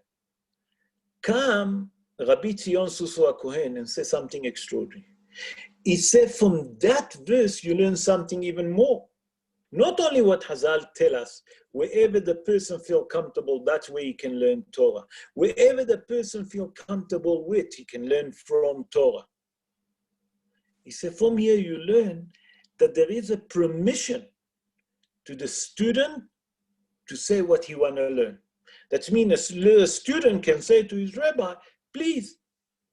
Come Rabbi Tzion Susu HaKohen and say something extraordinary. He said from that verse you learn something even more. Not only what Hazal tell us, wherever the person feel comfortable, that's where he can learn Torah. Wherever the person feel comfortable with, he can learn from Torah. He said from here you learn that there is a permission to the student to say what he want to learn. That means a student can say to his rabbi, please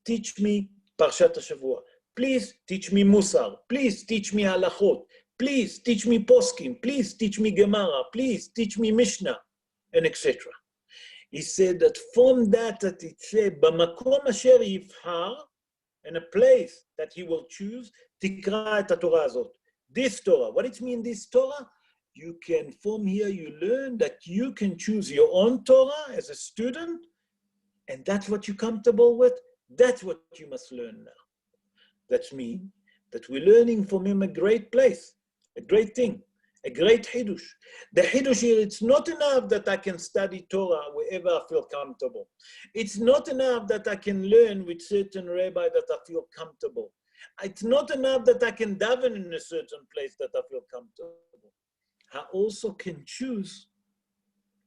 teach me Parshat HaShavua. Please teach me Musar. Please teach me Halachot. Please teach me Poskim. Please teach me Gemara. Please teach me Mishnah, and etc. He said that from that it said, B'makom asher yivhar, in a place that he will choose, tikra et Torah azot. This Torah. What it means, this Torah? You can, from here, you learn that you can choose your own Torah as a student, and that's what you're comfortable with. That's what you must learn now. That means that we're learning from him a great place, a great thing, a great Hidush. The Hidush here, it's not enough that I can study Torah wherever I feel comfortable. It's not enough that I can learn with certain rabbi that I feel comfortable. It's not enough that I can daven in a certain place that I feel comfortable. I also can choose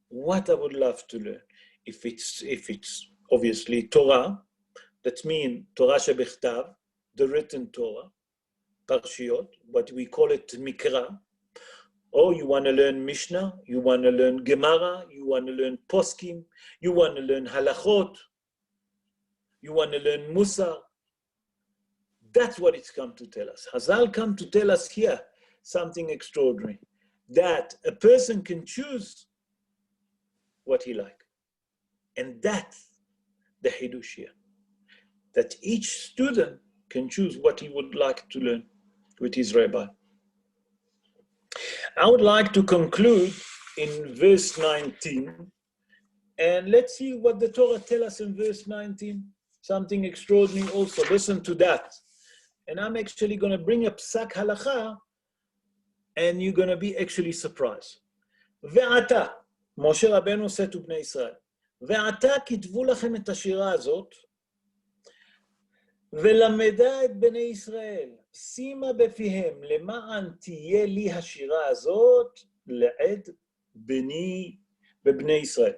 what I would love to learn. If it's obviously Torah, that means Torah shebechtav, the written Torah, Parshiot, what we call it Mikra, or you want to learn Mishnah, you want to learn Gemara, you want to learn Poskim, you want to learn Halachot. You want to learn Musar. That's what it's come to tell us. Hazal come to tell us here something extraordinary, that a person can choose what he likes. And that's the Hidush here, that each student can choose what he would like to learn with his rabbi. I would like to conclude in verse 19, and let's see what the Torah tells us in verse 19. Something extraordinary also. Listen to that. And I'm actually going to bring up psak halacha, and you're going to be actually surprised. Ve'ata, Moshe Rabbeinu said to Bnei Israel, Ve'ata kitvu lachem et hashira azot, ולמדה את בני ישראל, שימה בפיהם, למען תהיה לי השירה הזאת, לעד בבני ישראל.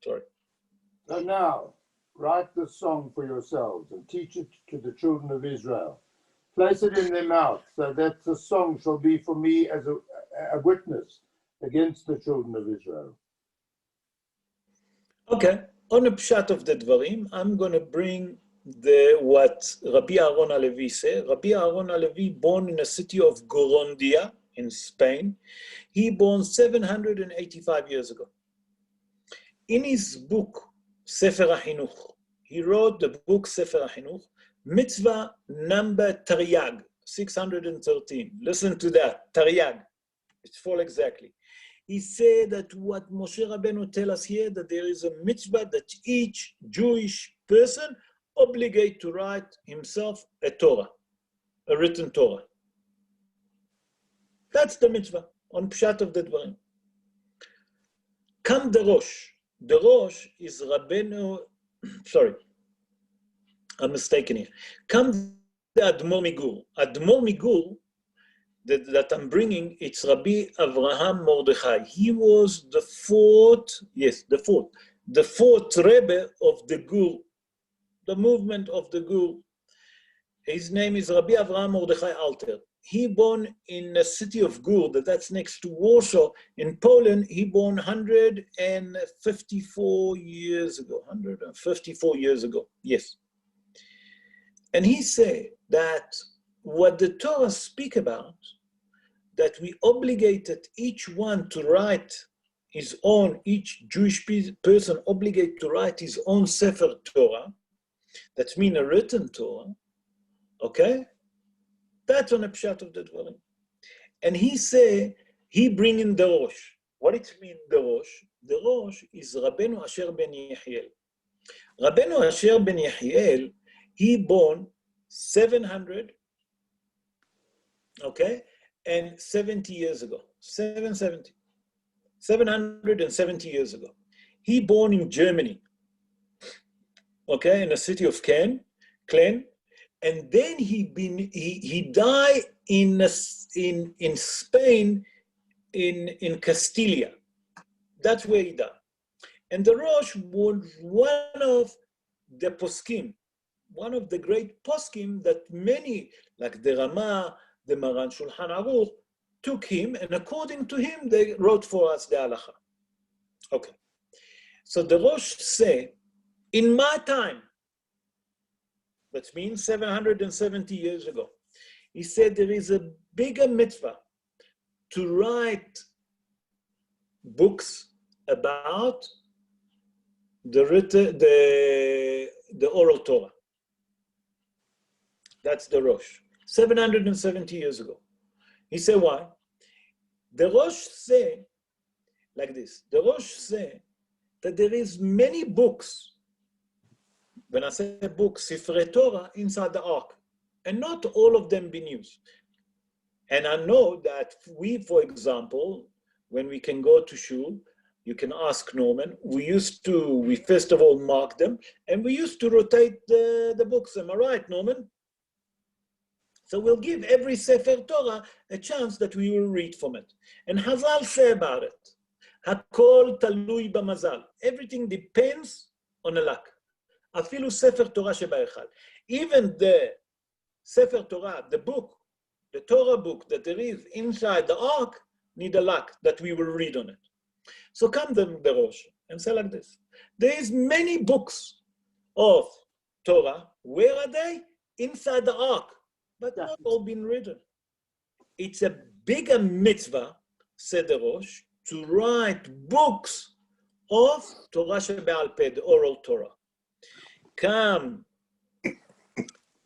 Sorry. So now, write the song for yourselves and teach it to the children of Israel. Place it in their mouth, so that the song shall be for me as a witness against the children of Israel. Okay, on a pshat of the dvarim, I'm going to bring what Rabbi Aaron Levy said. Rabbi Aaron Levy, born in the city of Gorondia in Spain, he born 785 years ago. In his book, Sefer HaChinuch, he wrote the book Sefer HaChinuch, mitzvah number Taryag, 613. Listen to that, Taryag. It's full exactly. He said that what Moshe Rabbeinu tell us here, that there is a mitzvah that each Jewish person obligate to write himself a Torah, a written Torah. That's the mitzvah on Pshat of the Dvarim. Come the Rosh. The Rosh is Rabbeinu, sorry, I'm mistaken here. Come the Admor Migur. Admor Migur that I'm bringing, it's Rabbi Avraham Mordechai. He was the fourth Rebbe of the Gur, the movement of the Gur. His name is Rabbi Avraham Mordechai Alter. He born in the city of Gur, that's next to Warsaw in Poland. He born 154 years ago, 154 years ago, yes. And he said that what the Torah speak about, that we obligated each one to write his own, each Jewish person obligated to write his own Sefer Torah, that means a written Torah, okay? That's on a pshat of the dwelling. And he say, he bring in the Rosh. What it means, the Rosh? The Rosh is Rabbeinu Asher ben Yehiel. Rabbeinu Asher ben Yehiel, he born 700, okay, and 70 years ago, 770 years ago. He born in Germany, okay, in the city of Klein, and then he died in Spain, in Castilla. That's where he died. And the Rosh was one of the poskim, one of the great poskim that many, like the Rama, the Maran Shulchan Aruch, took him, and according to him, they wrote for us the halacha. Okay. So the Rosh say, in my time, that means 770 years ago, he said there is a bigger mitzvah to write books about the oral Torah. That's the Rosh. 770 years ago. He said, why? The Rosh say, like this, the Rosh say that there is many books, when I say books, Sifrei Torah, inside the ark, and not all of them been used. And I know that we, for example, when we can go to shul, you can ask Norman, we first of all mark them, and we used to rotate the books. Am I right, Norman? So we'll give every Sefer Torah a chance that we will read from it. And Hazal say about it, Hakol talui b'mazal. Everything depends on a luck. Afilu Sefer Torah shebayechal. Even the Sefer Torah, the book, the Torah book that there is inside the ark, need a luck that we will read on it. So come the Rosh and say like this. There is many books of Torah, where are they? Inside the ark, but not all been written. It's a bigger mitzvah, said the Rosh, to write books of Torah Shebe'al Peh, the oral Torah. Come the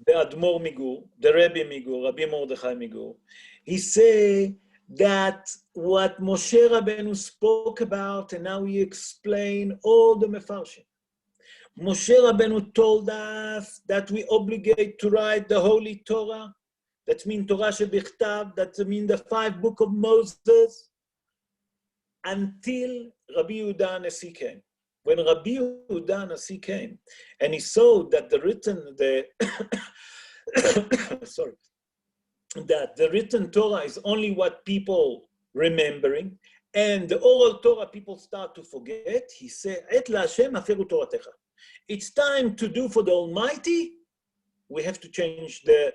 Admor Migur, the Rebbe Migur, Rabbi Mordechai Migur, he said that what Moshe Rabbeinu spoke about, and now he explained all the Mefarshim. Moshe Rabbeinu told us that we obligate to write the Holy Torah. That means Torah Shebichtav, that means the 5 books of Moses, until Rabbi Yehuda Nasi came. When Rabbi Yehuda Nasi came, and he saw that the written Torah is only what people remembering, and the oral Torah people start to forget, he said, Et la Hashem aferu Toratecha. It's time to do for the Almighty. We have to change the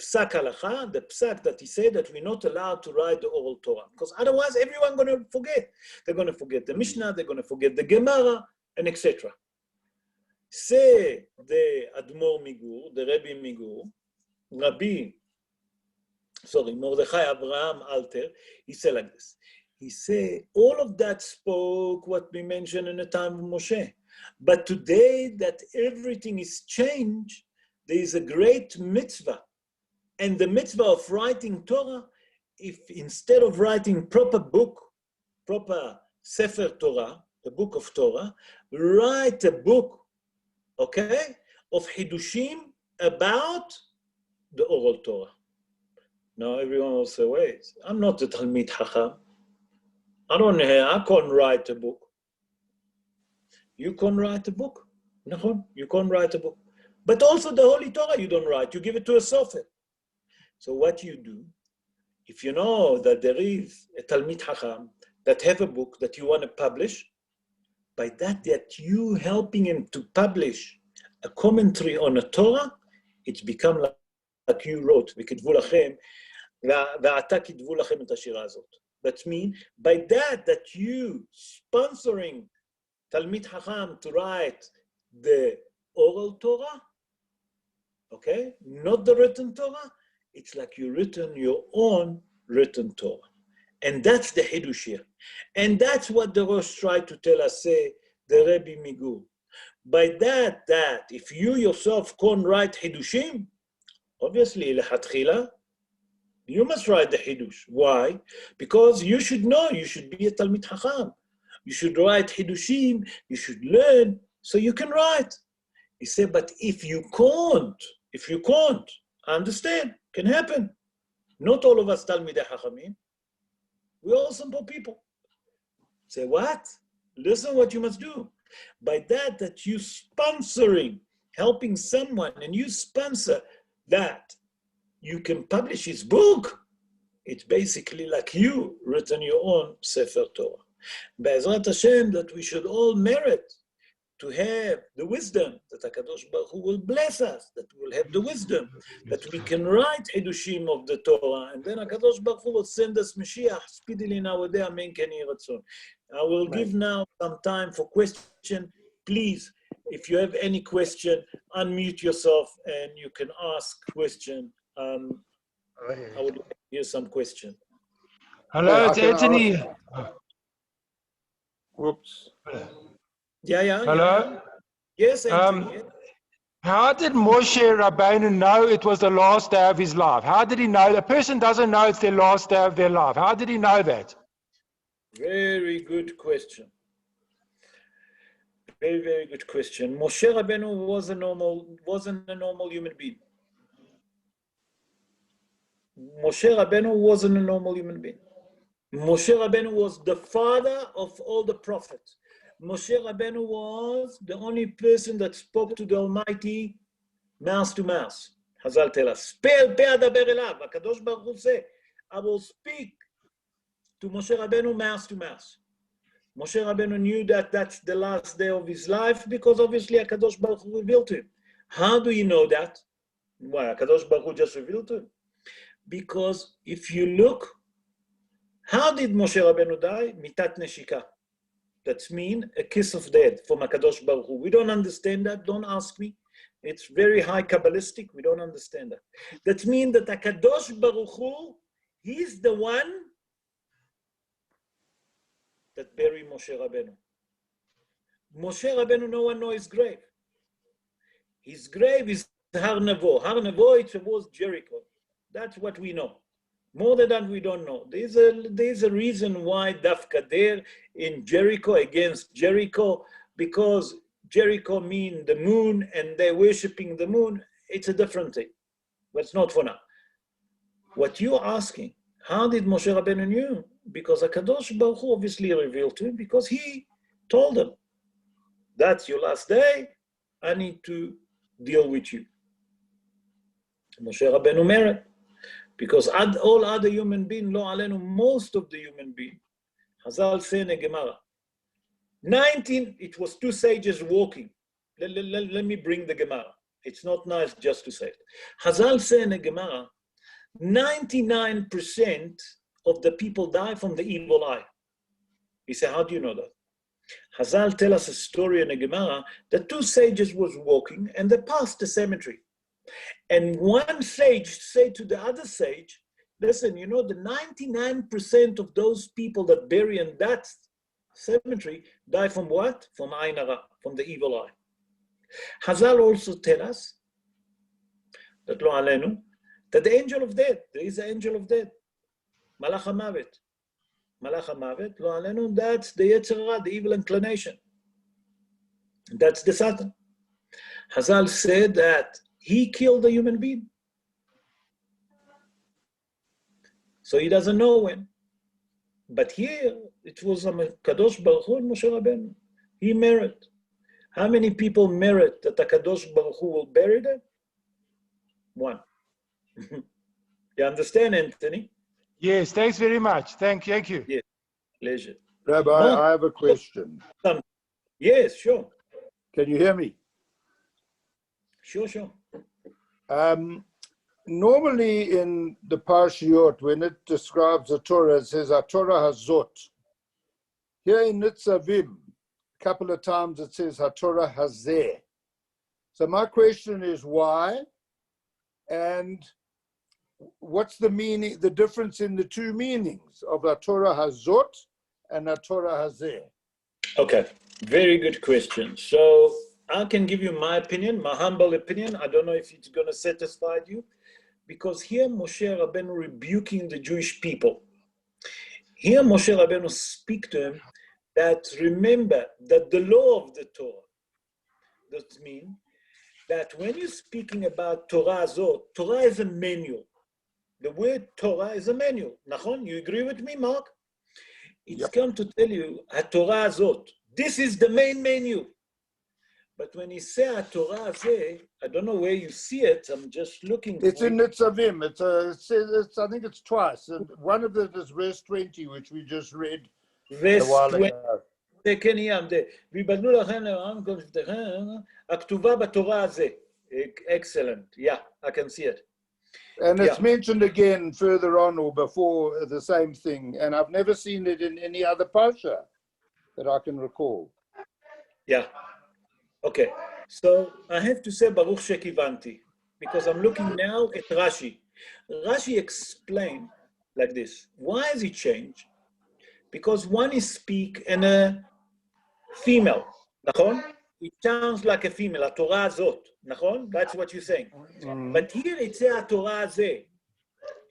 psak halacha, the psak that he said that we're not allowed to write the oral Torah, because otherwise everyone's going to forget. They're going to forget the Mishnah, they're going to forget the Gemara, and etc. Say the Admor Migur, the Rebbe Migur, Mordechai Abraham Alter, he said like this. He said, all of that spoke what we mentioned in the time of Moshe. But today that everything is changed, there is a great mitzvah. And the mitzvah of writing Torah, if instead of writing proper book, proper Sefer Torah, the book of Torah, write a book, okay, of Hidushim about the oral Torah. Now everyone will say, wait, I'm not a Talmid Chacham. I can't write a book. You can't write a book. You can't write a book. But also the Holy Torah you don't write, you give it to a sofer. So what you do, if you know that there is a Talmid Chacham that have a book that you want to publish, by that you helping him to publish a commentary on a Torah, it's become like you wrote, וכתבו לכם, ועתה כתבו לכם את השירה הזאת. That means, by that you sponsoring Talmid Chacham to write the oral Torah, okay, not the written Torah, it's like you written your own written Torah. And that's the Hidush here. And that's what the Rosh tried to tell us, say, the Rebbe Migur. By that if you yourself can't write Hidushim, obviously, Lechatchila, you must write the Hidush. Why? Because you should know, you should be a Talmid Chacham. You should write Hidushim, you should learn, so you can write. He said, but if you can't, I understand, can happen. Not all of us Talmidei Chachamim. We're all simple people. Say what? Listen what you must do. By that you sponsoring, helping someone, and you sponsor that, you can publish his book. It's basically like you written your own Sefer Torah. Be'ezrat Hashem, that we should all merit to have the wisdom that HaKadosh Baruch Hu will bless us, that we will have the wisdom, that we can write Hidushim of the Torah, and then HaKadosh Baruch Hu will send us Mashiach, speedily nowadays, Amen Ken Yeh Ratzon. I will give now some time for question. Please, if you have any question, unmute yourself and you can ask question. I would like to hear some question. Hello, it's Anthony. Whoops. Yeah. Hello. Yes, Anthony. How did Moshe Rabbeinu know it was the last day of his life? How did he know? A person doesn't know it's their last day of their life. How did he know that? Very good question. Very, very good question. Moshe Rabbeinu wasn't a normal human being. Moshe Rabbeinu wasn't a normal human being. Moshe Rabbeinu was the father of all the prophets. Moshe Rabbeinu was the only person that spoke to the Almighty mouth to mouth. Hazal tell us, Pe adaber elav. HaKadosh Baruch Hu said, I will speak to Moshe Rabbeinu mouth to mouth. Moshe Rabbeinu knew that that's the last day of his life because obviously HaKadosh Baruch Hu revealed to him. How do you know that? Why? HaKadosh Baruch Hu just revealed to him. Because if you look, how did Moshe Rabbeinu die? Mitat neshika. That means a kiss of death from HaKadosh Baruch Hu. We don't understand that. Don't ask me. It's very high Kabbalistic. We don't understand that. That means that HaKadosh Baruch Hu, he's the one that buried Moshe Rabbeinu. Moshe Rabbeinu, no one knows his grave. His grave is Har Nevo. Har Nevo, it was Jericho. That's what we know. More than that, we don't know. There's a reason why Dafka there in Jericho, against Jericho, because Jericho means the moon and they're worshipping the moon. It's a different thing, but it's not for now. What you're asking, how did Moshe Rabbeinu knew? Because HaKadosh Baruch Hu obviously revealed to him, because he told him, that's your last day, I need to deal with you. Moshe Rabbeinu married, because all other human beings, lo alenu, most of the human beings, Hazal say in a Gemara, 19, it was two sages walking. Let me bring the Gemara. It's not nice just to say it. Hazal say in a Gemara, 99% of the people die from the evil eye. He said, how do you know that? Hazal tell us a story in a Gemara that two sages was walking and they passed the cemetery. And one sage said to the other sage, listen, you know, the 99% of those people that bury in that cemetery die from what? From Ain Hara, from the evil eye. Hazal also tell us that lo alenu, that the angel of death, there is an angel of death, Malach HaMavet. Malach HaMavet, lo alenu, that's the Yetzer Hara, the evil inclination. That's the Satan. Hazal said that he killed a human being. So he doesn't know when. But here, it was Kadosh Baruch Hu and Moshe Rabbeinu. He married. How many people merit that Kadosh Baruch Hu will bury them? One. You understand, Anthony? Yes, thanks very much. Thank you. Yes, pleasure. Rabbi, I have a question. Yes, sure. Can you hear me? Sure. Normally in the Parshiot, when it describes the Torah, it says, HaTorah Hazot. Here in Nitzavim, a couple of times it says, HaTorah Hazeh. So my question is why? And what's the meaning, the difference in the two meanings of HaTorah Hazot and HaTorah Hazeh? Okay, very good question. So I can give you my opinion, my humble opinion. I don't know if it's going to satisfy you, because here Moshe Rabbeinu rebuking the Jewish people. Here Moshe Rabbeinu speak to him that remember that the law of the Torah, that means that when you're speaking about Torah Zot, Torah is a manual. The word Torah is a manual. Nachon, you agree with me, Mark? It's come to tell you, Torah Zot. This is the main menu. But when you say Torah Zeh, I don't know where you see it. I'm just looking. It's in Nitzavim. I think it's twice. And one of them is verse 20, which we just read a while ago. Excellent. Yeah, I can see it. And it's mentioned again further on or before the same thing. And I've never seen it in any other parsha that I can recall. Yeah. Okay. So I have to say Baruch Shekivanti, because I'm looking now at Rashi. Rashi explained like this. Why has it changed? Because one is speak and a female. Nachon? It sounds like a female, a Torah Zot. Nachon? That's what you're saying. But here it says a Torah Zeh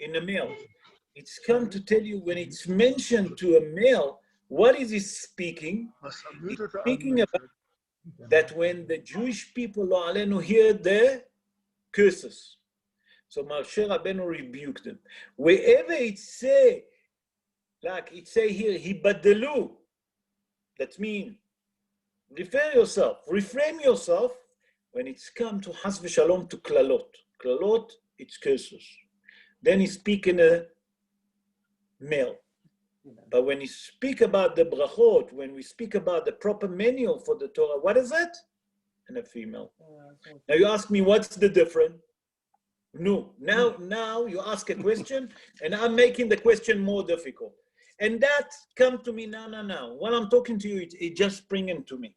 in a male. It's come to tell you when it's mentioned to a male, what is he speaking? He's speaking about that when the Jewish people lo alenu hear the curses. So Moshe Rabbeinu rebuked them. Wherever it say, like it say here, hibadelu, that means refer yourself, reframe yourself when it's come to Has v'Shalom to klalot. Klalot, it's curses. Then he speak in a male. But when you speak about the brachot, when we speak about the proper manual for the Torah, what is it? And a female. Now you ask me, what's the difference? No. Now you ask a question, and I'm making the question more difficult. And that come to me now. While I'm talking to you, it just springing to me.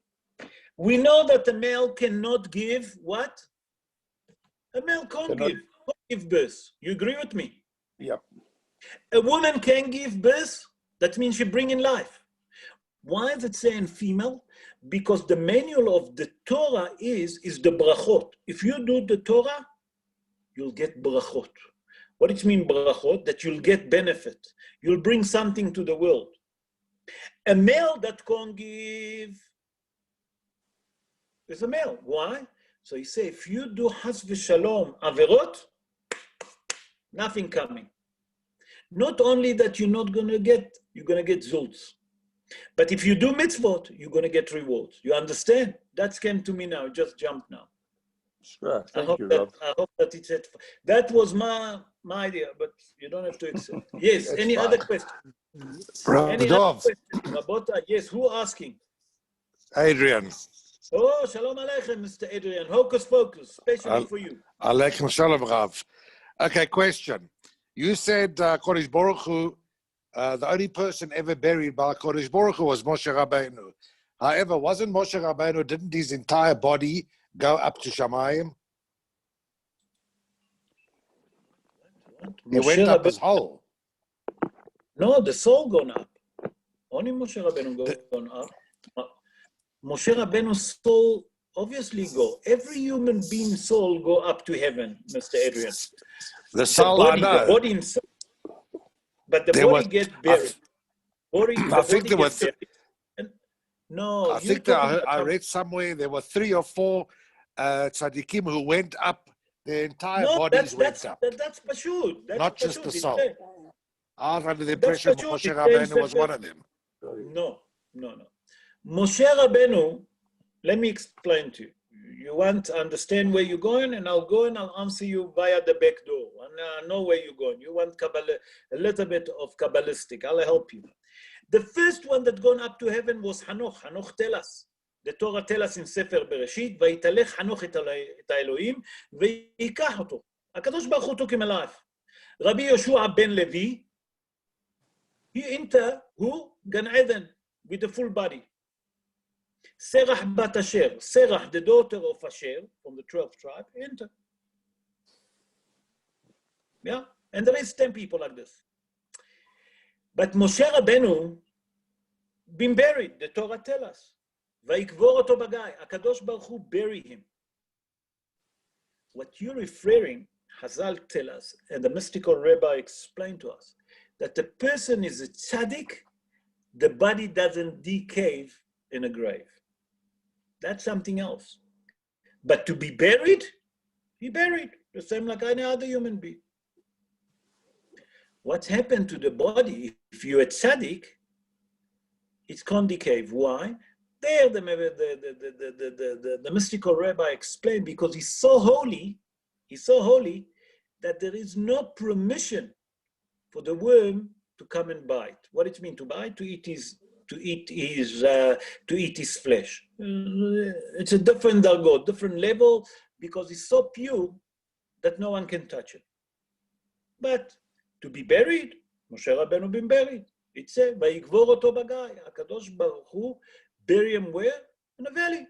We know that the male cannot give what? A male can't give birth. You agree with me? Yep. A woman can give birth. That means she bring in life. Why is it saying female? Because the manual of the Torah is the brachot. If you do the Torah, you'll get brachot. What does it mean, brachot? That you'll get benefit. You'll bring something to the world. A male that can't give is a male. Why? So he say, if you do has v'shalom averot, nothing coming. Not only that you're going to get zults. But if you do mitzvot, you're going to get rewards. You understand? That came to me now. Just jumped now. Sure. Thank you, Rob. I hope that it's it. That was my idea, but you don't have to accept. Yes. Any fine. other question? Any other question? Rabota? Yes. Who asking? Adrian. Oh, shalom aleichem, Mr. Adrian. Hocus pocus, especially for you. Aleichem shalom, Rav. Okay, question. You said Kodesh Baruch Hu, the only person ever buried by Kodesh Baruch Hu was Moshe Rabbeinu. However, wasn't Moshe Rabbeinu, didn't his entire body go up to Shamayim? He went up his whole. No, the soul gone up. Only Moshe Rabbeinu gone up. Moshe Rabbeinu's soul obviously go. Every human being's soul go up to heaven, Mr. Adrian. The soul, body, I know. The body himself. But the body gets buried. I think there were... No, I think that I read somewhere there were 3 or 4 tzaddikim who went up. Their entire bodies went up. That's pashut. Not just the soul. I was under the impression Moshe Rabbeinu was one of them. No. Moshe Rabbeinu, let me explain to you. You want to understand where you're going, and I'll go and I'll answer you via the back door. And I know where you're going. You want Kabbalah, a little bit of Kabbalistic. I'll help you. The first one that gone up to heaven was Hanoch. Hanoch tell us. The Torah tell us in Sefer Bereshit, Vayalech Hanoch et Elohim, v'yikach oto. HaKadosh Baruch Hu took him alive. Rabbi Yoshua ben Levy, he entered Gan Eden with the full body. Serach bat Asher, Serach, the daughter of Asher, from the 12th tribe, entered. Yeah, and there is 10 people like this. But Moshe Rabbeinu been buried, the Torah tell us. Vayikvor oto bagai, HaKadosh Baruch Hu bury him. What you're referring, Hazal tell us, and the mystical rabbi explained to us, that the person is a tzaddik, the body doesn't decay in a grave. That's something else. But to be buried, he buried, the same like any other human being. What's happened to the body, if you're a tzaddik, it can't decay. Why? There, the mystical rabbi explained, because he's so holy that there is no permission for the worm to come and bite. What does it mean to bite? To eat his flesh. It's a different dargot, different level, because it's so pure that no one can touch it. But to be buried, Moshe Rabbeinu been buried. It says, "Vayikvor oto bagai." HaKadosh Baruch Hu bury him where? In a valley.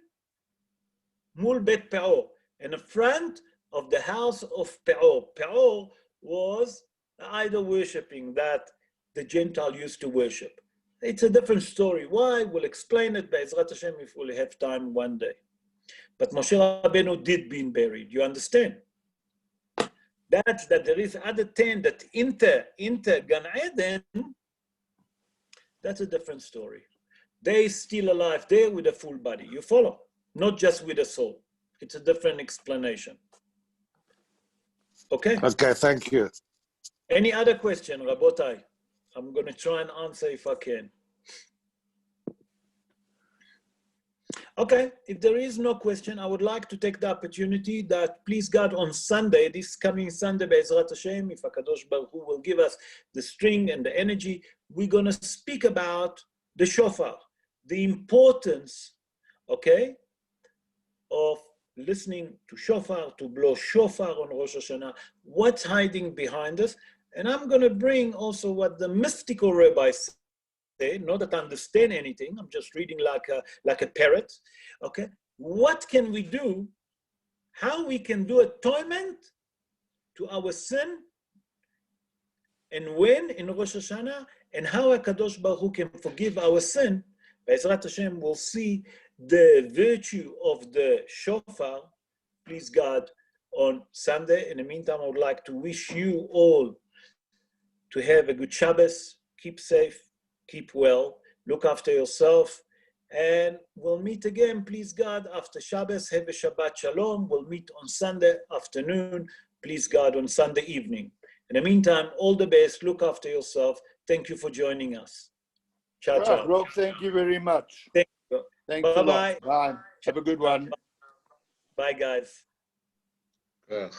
Mul bet Peor, in the front of the house of Peor. Peor was the idol worshipping that the Gentile used to worship. It's a different story. Why? We'll explain it by Ezrat Hashem if we'll have time one day. But Moshe Rabbeinu did being buried. You understand? That there is other 10 that enter Gan Eden, that's a different story. They still alive there with a full body. You follow? Not just with a soul. It's a different explanation. Okay? Okay, thank you. Any other question, Rabotai? I'm going to try and answer if I can. Okay, if there is no question, I would like to take the opportunity that, please God, on Sunday, this coming Sunday, Be'ezrat Hashem, if HaKadosh Baruch Hu will give us the string and the energy, we're going to speak about the shofar, the importance, okay, of listening to shofar, to blow shofar on Rosh Hashanah, what's hiding behind us. And I'm going to bring also what the mystical rabbis say, not that I understand anything, I'm just reading like a parrot, okay? What can we do? how we can do atonement to our sin, and when in Rosh Hashanah, and how HaKadosh Baruch Hu can forgive our sin. Be'ezrat Hashem, we'll see the virtue of the shofar, please God, on Sunday. In the meantime, I would like to wish you all to have a good Shabbos. Keep safe, keep well, look after yourself, and we'll meet again, please God, after Shabbos. Have a Shabbat Shalom. We'll meet on Sunday afternoon, please God, on Sunday evening. In the meantime, all the best. Look after yourself. Thank you for joining us. Ciao, ciao. Rob, thank you very much. Thank you. Thanks a lot. Bye-bye. Bye. Have a good one. Bye, guys. Ugh.